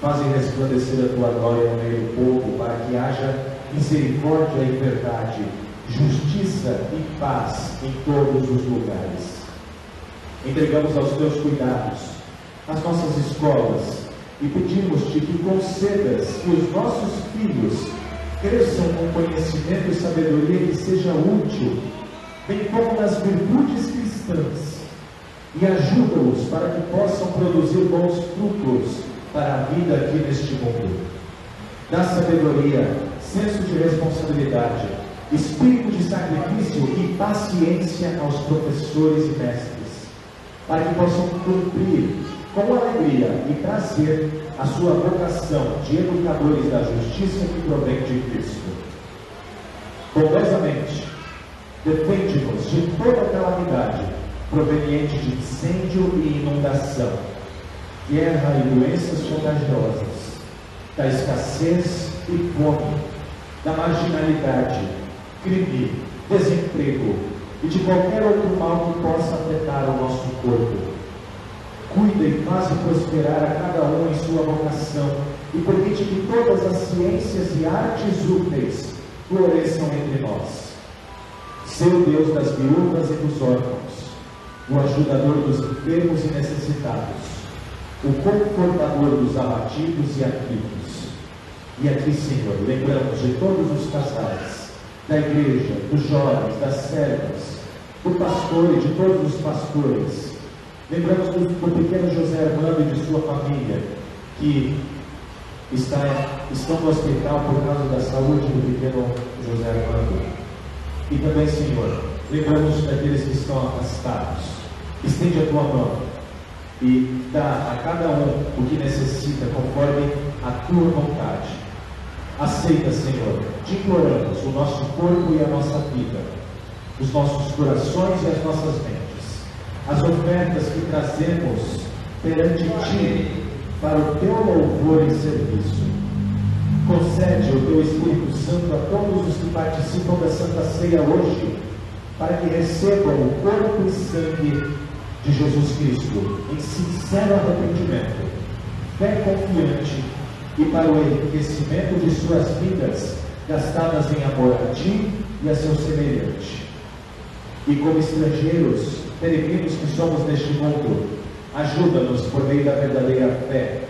Faze resplandecer a tua glória no meio do povo, para que haja misericórdia e verdade, justiça e paz em todos os lugares. Entregamos aos teus cuidados as nossas escolas e pedimos-te que concedas que os nossos filhos cresçam com conhecimento e sabedoria que seja útil, bem como nas virtudes cristãs, e ajuda-os para que possam produzir bons frutos para a vida aqui neste mundo. Dá sabedoria, senso de responsabilidade, espírito de sacrifício e paciência aos professores e mestres, para que possam cumprir com alegria e prazer a sua vocação de educadores da justiça que provém de Cristo. Bondosamente, defende-nos de toda calamidade proveniente de incêndio e inundação, guerra e doenças contagiosas, da escassez e fome, da marginalidade, crime, desemprego e de qualquer outro mal que possa afetar o nosso corpo. Cuida e faz prosperar a cada um em sua vocação e permite que todas as ciências e artes úteis floresçam entre nós. Ser o Deus das viúvas e dos órfãos, o ajudador dos enfermos e necessitados, o confortador dos abatidos e aflitos. E aqui, Senhor, lembramos de todos os casais, da igreja, dos jovens, das servas, do pastor e de todos os pastores. Lembramos do pequeno José Armando e de sua família, que estão no hospital por causa da saúde do pequeno José Armando. E também, Senhor, lembramos daqueles que estão afastados. Estende a tua mão e dá a cada um o que necessita, conforme a tua vontade. Aceita, Senhor, te imploramos, o nosso corpo e a nossa vida, os nossos corações e as nossas mentes, as ofertas que trazemos perante ti para o teu louvor e serviço. Concede o teu Espírito Santo a todos os que participam da Santa Ceia hoje, para que recebam o corpo e sangue de Jesus Cristo em sincero arrependimento, fé confiante e para o enriquecimento de suas vidas, gastadas em amor a ti e a seu semelhante. E como estrangeiros, peregrinos que somos neste mundo, ajuda-nos por meio da verdadeira fé,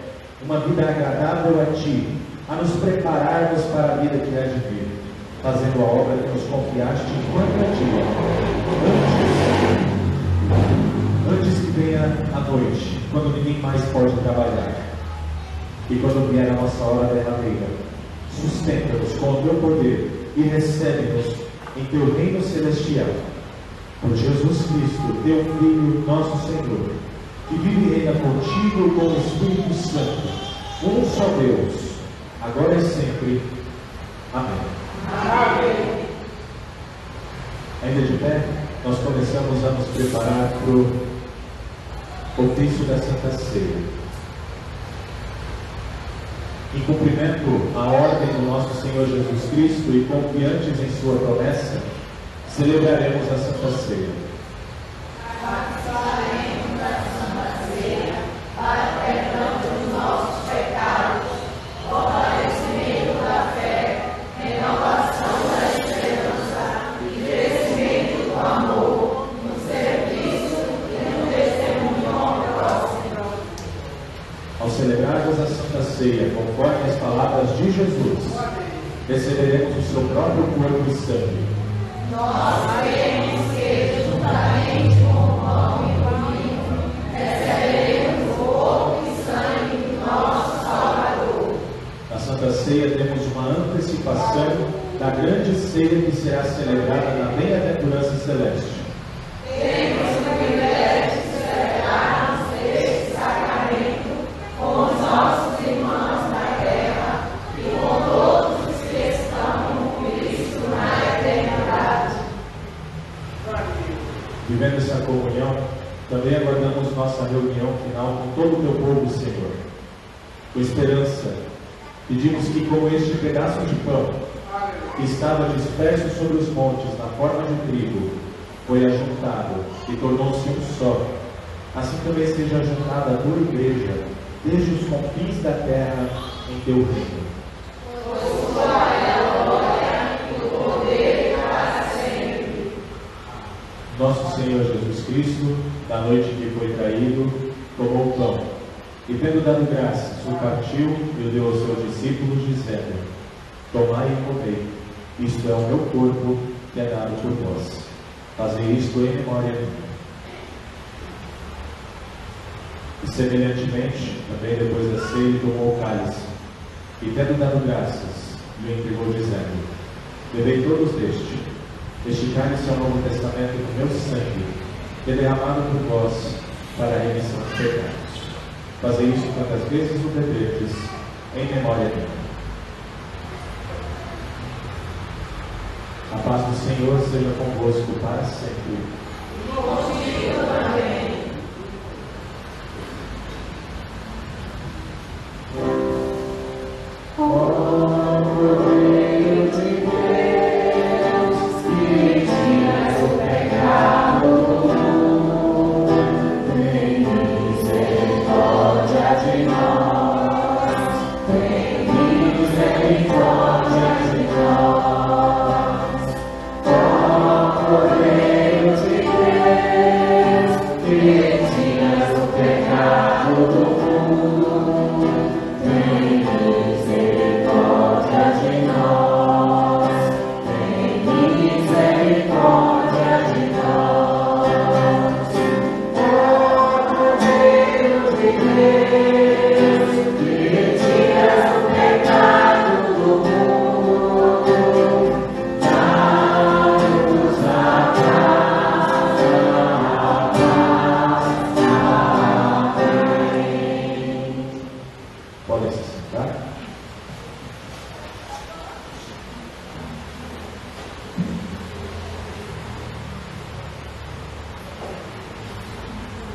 uma vida agradável a ti, a nos prepararmos para a vida que há de vir, fazendo a obra que nos confiaste enquanto é dia, antes que venha a noite, quando ninguém mais pode trabalhar. E quando vier a nossa hora derradeira, sustenta-nos com o teu poder e recebe-nos em teu reino celestial. Por Jesus Cristo, teu Filho, nosso Senhor, que vive e reina contigo com o Espírito Santo, um só Deus, agora e sempre. Amém. Amém. Ainda de pé, nós começamos a nos preparar para o ofício da Santa Ceia. Em cumprimento à ordem do nosso Senhor Jesus Cristo e confiantes em sua promessa, celebraremos a Santa Ceia. Participaremos da Santa Ceia para perdão dos nossos pecados, fortalecimento da fé, renovação da esperança e crescimento do amor, no serviço e no testemunho ao próximo. Ao celebrarmos a Santa Ceia, conforme as palavras de Jesus, receberemos o seu próprio corpo e sangue. Nós queremos que, juntamente com o pão e o vinho, receberemos o corpo e sangue do nosso Salvador. Na Santa Ceia temos uma antecipação da grande ceia que será celebrada na bem-aventurança celeste. Temos o privilégio de celebrarmos este sacramento com os nossos irmãos na terra e com todos os que estão com Cristo na eternidade. Vivendo essa comunhão, também aguardamos nossa reunião final com todo o teu povo, Senhor. Com esperança, pedimos que, como este pedaço de pão, que estava disperso sobre os montes na forma de trigo, foi ajuntado e tornou-se um só, assim também seja ajuntada a tua igreja, desde os confins da terra, em teu reino. Nosso Senhor Jesus Cristo, na noite que foi traído, tomou o pão e, tendo dado graças, o partiu e o deu aos seus discípulos, dizendo: Tomai e comei, isto é o meu corpo, que é dado por vós. Fazei isto em memória de mim. E semelhantemente, também depois da ceia, ele tomou o cálice e, tendo dado graças, lhe entregou, dizendo: Bebei todos deste. Este cálice é o Novo Testamento do meu sangue, que é derramado por vós para a remissão dos pecados. Fazei isso quantas vezes o beberdes, em memória de mim. A paz do Senhor seja convosco para sempre. Contigo também.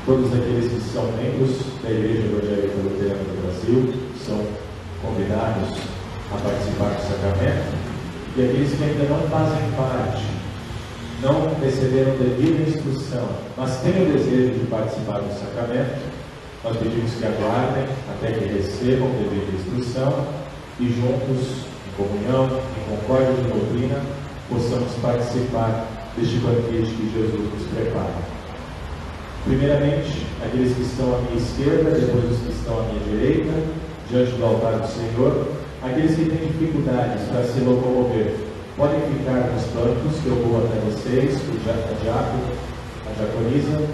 Todos aqueles que são membros da Igreja Evangélica Luterana do Brasil são convidados a participar do sacramento, e aqueles que ainda não fazem parte, não receberam devida instrução, mas têm o desejo de participar do sacramento, nós pedimos que aguardem até que recebam devida instrução e juntos, em comunhão, em concórdia de doutrina, possamos participar deste banquete que Jesus nos prepara. Primeiramente, aqueles que estão à minha esquerda, depois os que estão à minha direita, diante do altar do Senhor. Aqueles que têm dificuldades para se locomover, podem ficar nos bancos, que eu vou até vocês, o diácono, a diaconisa,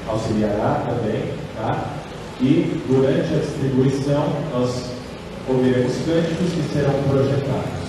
auxiliará também, tá? E durante a distribuição, nós ouviremos cânticos que serão projetados.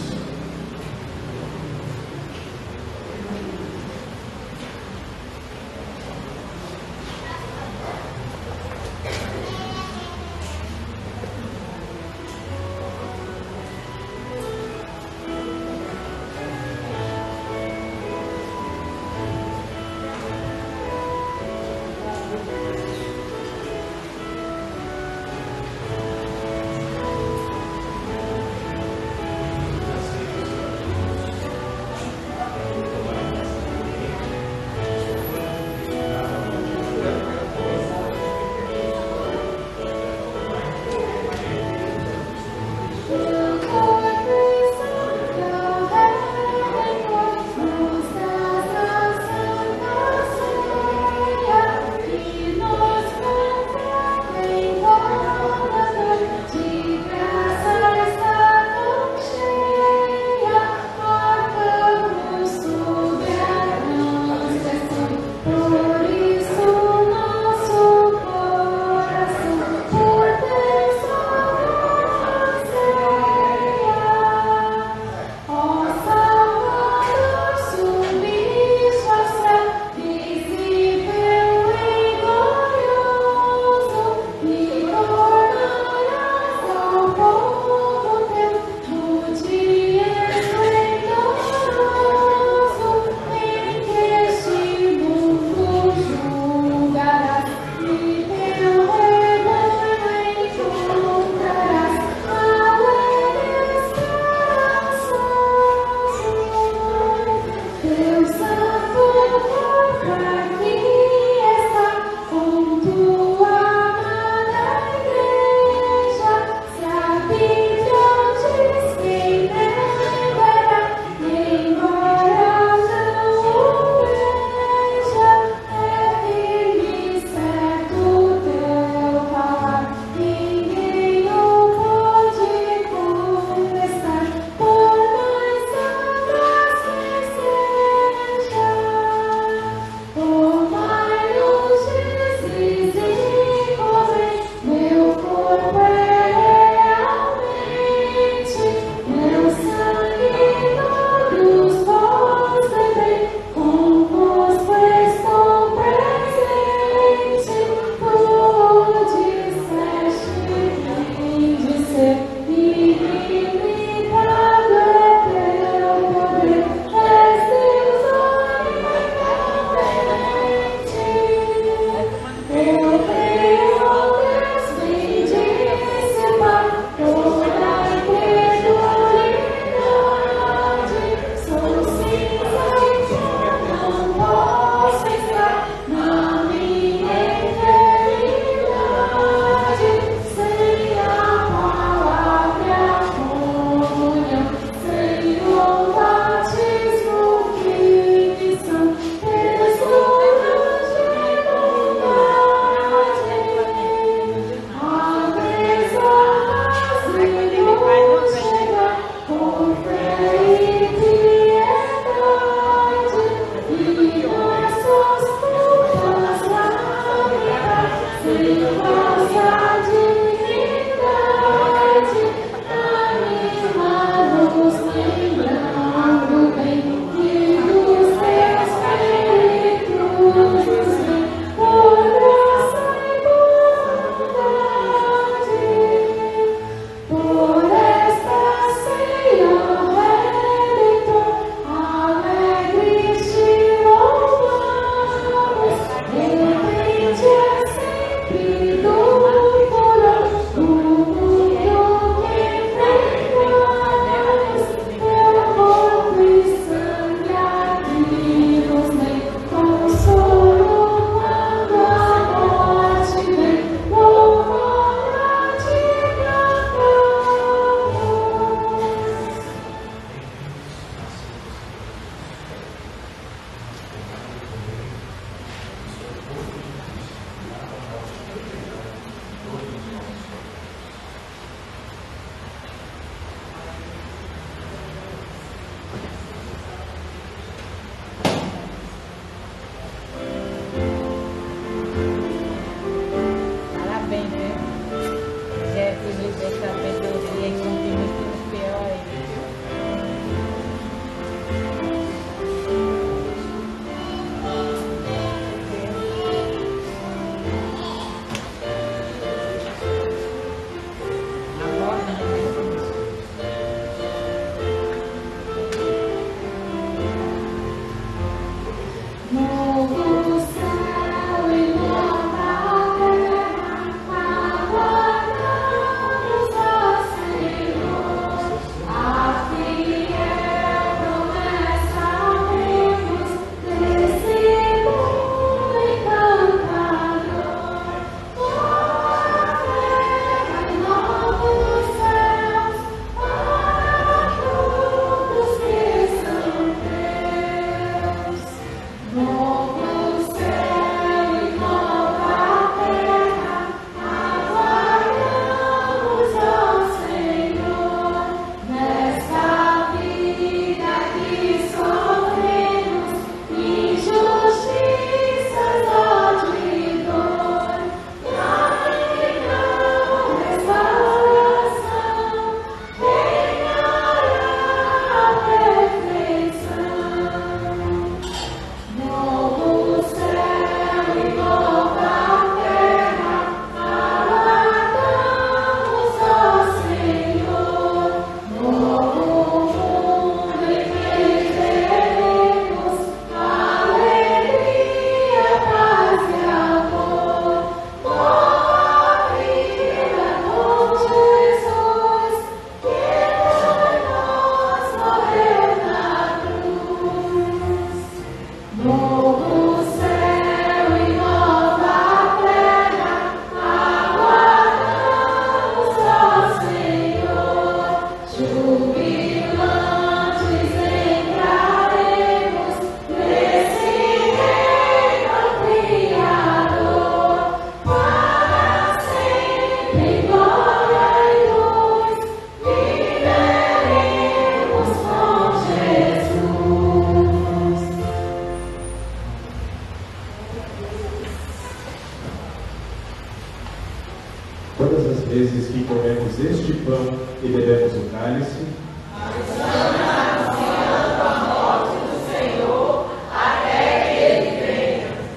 vezes que comemos este pão e bebemos o cálice,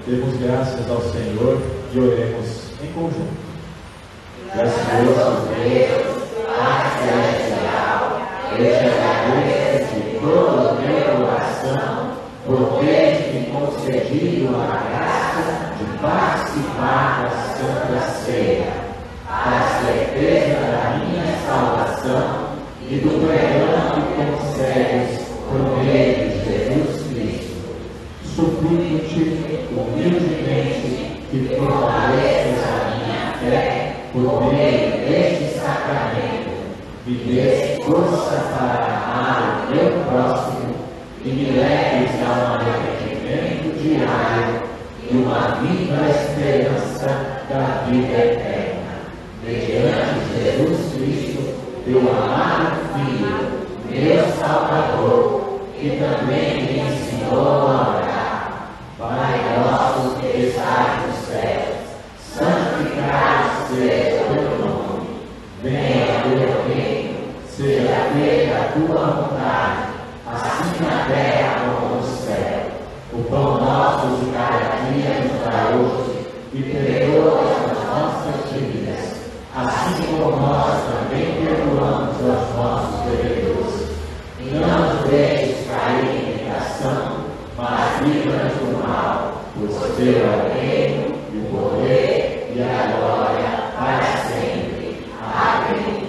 demos graças ao Senhor e oremos em conjunto. Gracioso Deus, Pai Celestial, eu te agradeço de todo o meu coração por teres me concedido a graça de participar da Santa Ceia, a certeza da minha salvação e do perdão que concedes por meio de Jesus Cristo. Suplico-te humildemente que fortaleças a minha fé por meio deste sacramento, me dês força para amar o meu próximo e me leves a um arrependimento diário e uma viva esperança da vida eterna. Mediante Jesus Cristo, teu amado Filho, meu Salvador, que também me ensinou a orar. Pai nosso que estás nos céus, santificado seja o teu nome. Venha o teu reino, seja feita a tua vontade, assim na terra como no céu. O pão nosso de cada dia nos dá hoje, e perdoa as nossas dívidas, assim como nós também perdoamos aos nossos devedores. E não nos deixes cair em tentação, mas livra-nos do mal, pois teu é o reino, e o poder, e a glória, para sempre. Amém.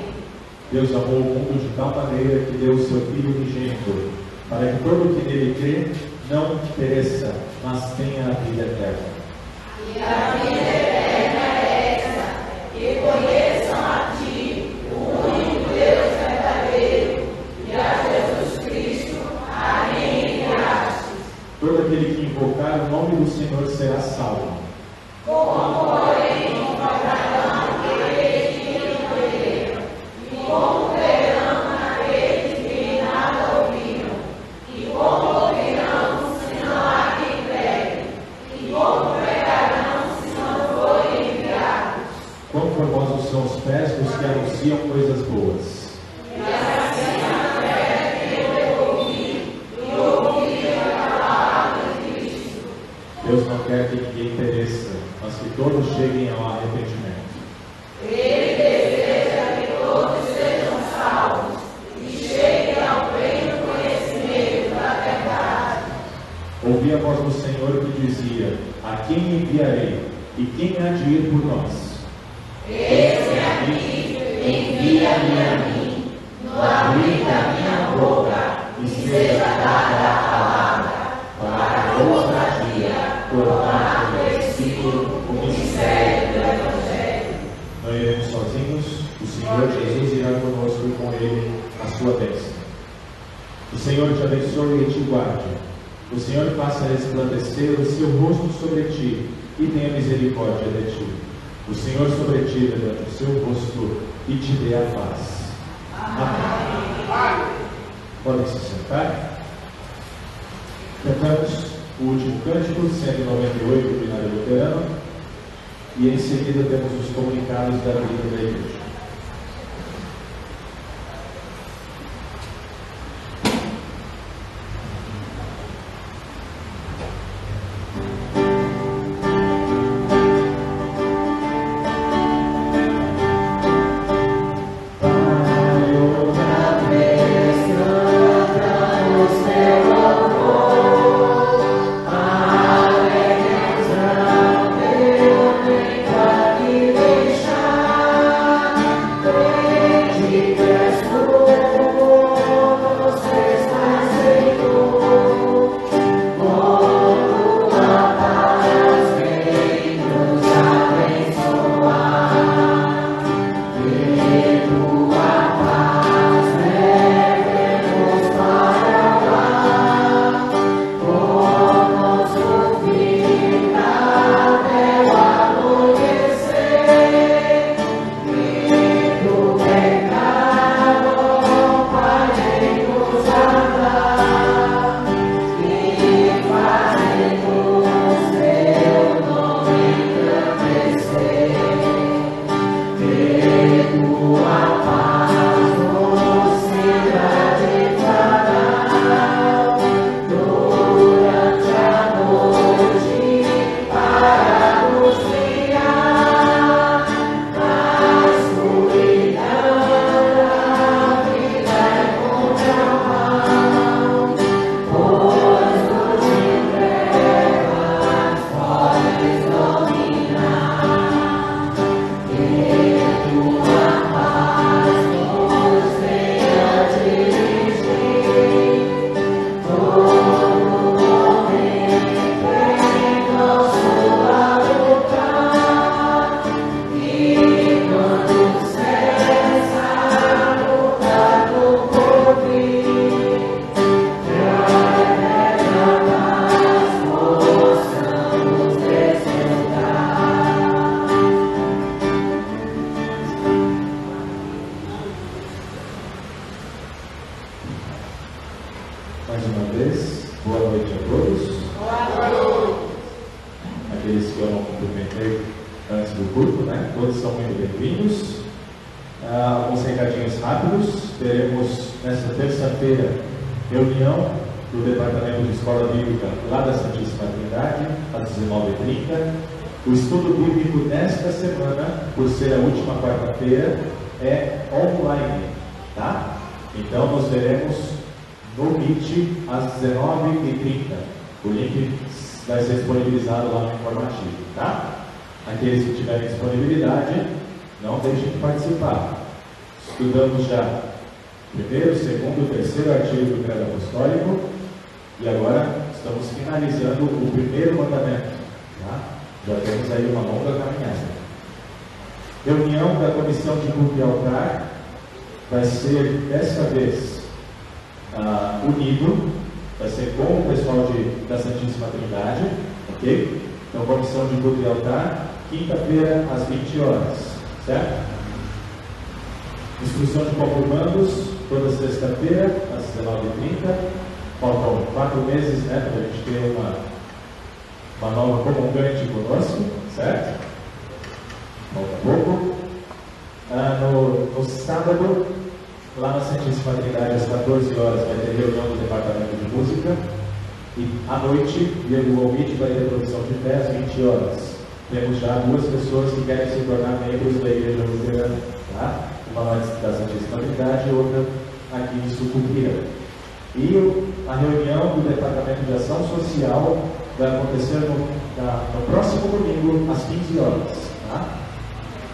Deus amou o mundo de tal maneira que deu o seu Filho unigênito, para que todo o que nele crê não pereça, mas tenha a vida eterna. E a vida eterna é essa, que conheçam a Ti, o único Deus verdadeiro, e a Jesus Cristo, a quem enviastes. Todo aquele que invocar o nome do Senhor será salvo. Como, porém, invocarão aqueles que não creram? E como verão aqueles que nada ouviram? E como ouvirão se não há quem pregue? E como pregarão se não forem enviados? Quão formosos são os pés dos que anunciam coisas boas. E assim a fé tem de ouvir, e ouvir a palavra de Cristo. Deus não quer que ninguém pereça, mas que todos cheguem ao arrependimento. Ele deseja que todos sejam salvos e cheguem ao pleno conhecimento da verdade. Ouvi a voz do Senhor que dizia: a quem enviarei? E quem há de ir por nós? Eis-me aqui, envia-me a mim, no abrir da minha boca, e seja dada a palavra, para ousadia tornar conhecido o mistério do Evangelho. Não iremos sozinhos, o Senhor Jesus irá conosco e com ele a sua bênção. O Senhor te abençoe e te guarde. O Senhor faça resplandecer o seu rosto sobre ti e tenha misericórdia de ti. O Senhor sobre ti levante o seu rosto e te dê a paz. Amém. Podem se sentar. Cantamos o último cântico, 198 do Binário Luterano, e em seguida temos os comunicados da vida da igreja. Deixar comentei antes do culto, né? Todos são muito bem-vindos. Alguns recadinhos rápidos. Teremos nesta terça-feira reunião do Departamento de Escola Bíblica lá da Santíssima Trindade, às 19h30. O estudo bíblico desta semana, por ser a última quarta-feira, é online, tá? Então nós veremos no Meet às 19h30. O link vai ser disponibilizado lá no informativo, tá? Aqueles que tiverem disponibilidade, não deixem de participar. Estudamos já primeiro, segundo, terceiro artigo do Credo Apostólico e agora estamos finalizando o primeiro mandamento, tá? Já temos aí uma longa caminhada. Reunião da Comissão de Culto e Altar vai ser, desta vez, unido, vai ser com o pessoal da Santíssima Trindade, ok? Então, Comissão de Culto e Altar, quinta-feira, às 20 horas, certo? Instrução de confirmandos, toda sexta-feira, às 19h30. Faltam 4 meses, né, para a gente ter uma nova comungante conosco, certo? Falta pouco. No sábado, lá na Santíssima Trindade, às 14 horas, vai ter reunião do Departamento de Música. E à noite, via Google Meet, vai ter produção de fé às 20 horas. Temos já 2 pessoas que querem se tornar membros da Igreja Luterana, tá? Uma lá da Santíssima Trindade e outra aqui em Sucupira. E a reunião do Departamento de Ação Social vai acontecer no próximo domingo, às 15 horas. Tá?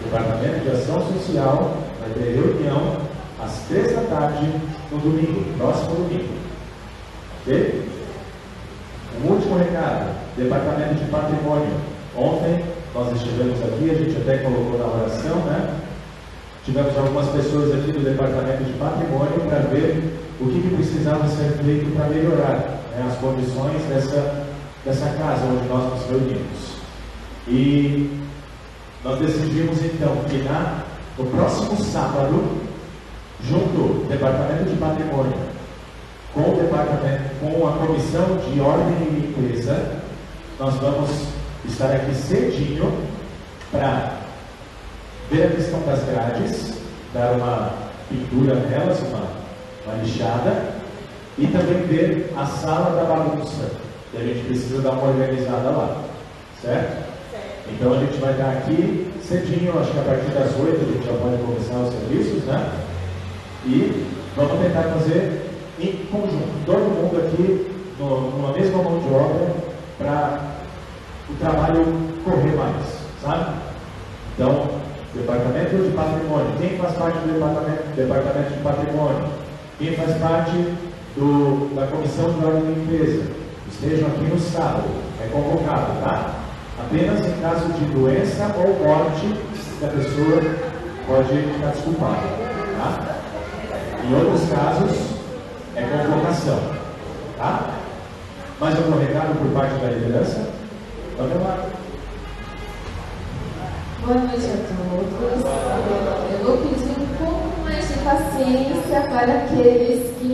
O Departamento de Ação Social vai ter reunião às 3 da tarde no domingo, próximo domingo. Ok? Um último recado: Departamento de Patrimônio. Ontem nós estivemos aqui, a gente até colocou na oração, né? Tivemos algumas pessoas aqui do Departamento de Patrimônio para ver o que precisava ser feito para melhorar, né, as condições dessa casa onde nós nos reunimos. E nós decidimos então que no próximo sábado, junto o Departamento de Patrimônio com a Comissão de Ordem e Limpeza, nós vamos estar aqui cedinho para ver a questão das grades, dar uma pintura nelas, uma lixada, e também ver a sala da bagunça, que a gente precisa dar uma organizada lá, certo? Então a gente vai estar aqui cedinho, acho que a partir das 8 a gente já pode começar os serviços, né? E vamos tentar fazer em conjunto, todo mundo aqui numa mesma mão de obra, para o trabalho correr mais, sabe? Então, Departamento de Patrimônio, quem faz parte do Departamento de Patrimônio, quem faz parte da Comissão de Ordem e Limpeza, estejam aqui no sábado, é convocado, tá? Apenas em caso de doença ou morte, a pessoa pode ficar desculpada, tá? Em outros casos, é convocação, tá? Mais algum recado por parte da liderança? Vamos lá. Boa noite a todos. Eu vou pedir um pouco mais de paciência para aqueles que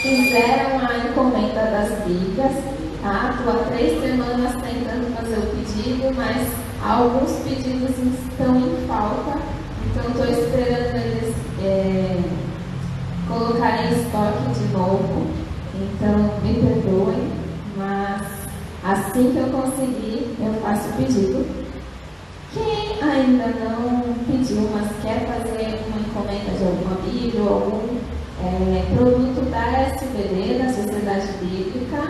fizeram a encomenda das Bíblias. Tá? Estou há 3 semanas tentando fazer o pedido, mas alguns pedidos estão em falta. Então estou esperando eles colocarem em estoque de novo. Então me perdoem, mas assim que eu conseguir, eu faço o pedido. Quem ainda não pediu, mas quer fazer uma encomenda de alguma Bíblia ou algum produto da SBD, da Sociedade Bíblica,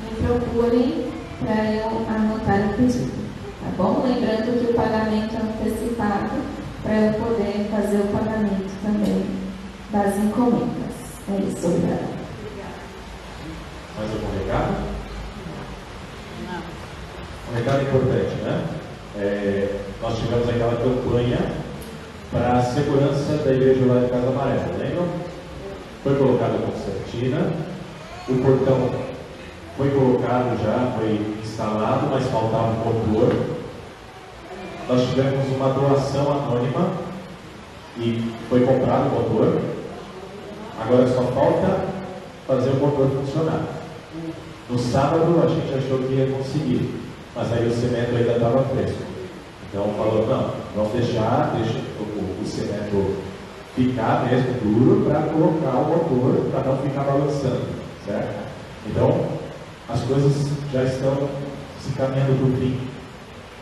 me procurem para eu anotar o pedido, tá bom? Lembrando que o pagamento é antecipado para eu poder fazer o pagamento também das encomendas. É isso, obrigada. Mais algum recado? Um recado importante, né? Nós tivemos aquela campanha para a segurança da igreja lá de Casa Amarela, lembram? Foi colocada a concertina, o portão foi colocado já, foi instalado, mas faltava um motor. Nós tivemos uma doação anônima e foi comprado o motor. Agora só falta fazer o motor funcionar. No sábado a gente achou que ia conseguir, mas aí o cimento ainda estava fresco. Então falou, não, vamos deixa o cimento ficar mesmo duro para colocar o motor, para não ficar balançando, certo? Então, as coisas já estão se caminhando para o fim.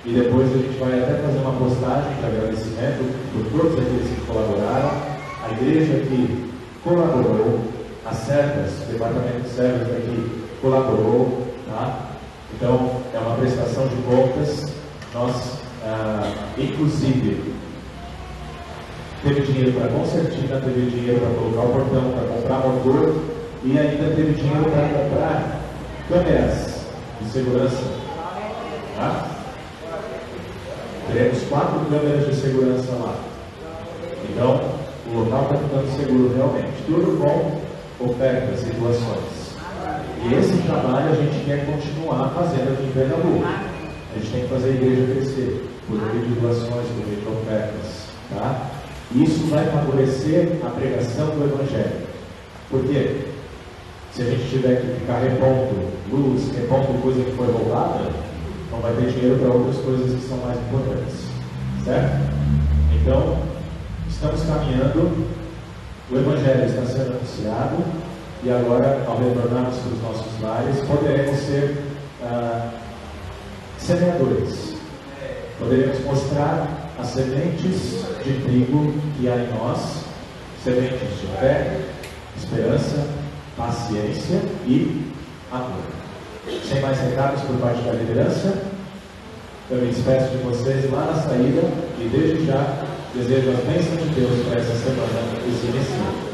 E depois a gente vai até fazer uma postagem de agradecimento por todos aqueles que colaboraram, a igreja que colaborou, as servas, o departamento de servas aqui colaborou, tá? Então, é uma prestação de contas. Nós, inclusive, teve dinheiro para concertina, teve dinheiro para colocar o portão, para comprar motor e ainda teve dinheiro para comprar câmeras de segurança. Tá? Teremos 4 câmeras de segurança lá. Então, o local está ficando seguro realmente. Tudo com ofertas e doações. E esse trabalho a gente quer continuar fazendo aqui em Pernambuco. A gente tem que fazer a igreja crescer, por meio de doações, por meio de ofertas. Tá? Isso vai favorecer a pregação do Evangelho. Por quê? Se a gente tiver que ficar repondo luz, repondo coisa que foi roubada, não vai ter dinheiro para outras coisas que são mais importantes. Certo? Então, estamos caminhando, o Evangelho está sendo anunciado, e agora, ao retornarmos para os nossos lares, poderemos ser semeadores. Poderemos mostrar as sementes de trigo que há em nós, sementes de fé, esperança, paciência e amor. Sem mais recados por parte da liderança, eu me despeço de vocês lá na saída e desde já desejo as bênçãos de Deus para essa semana que se inicia.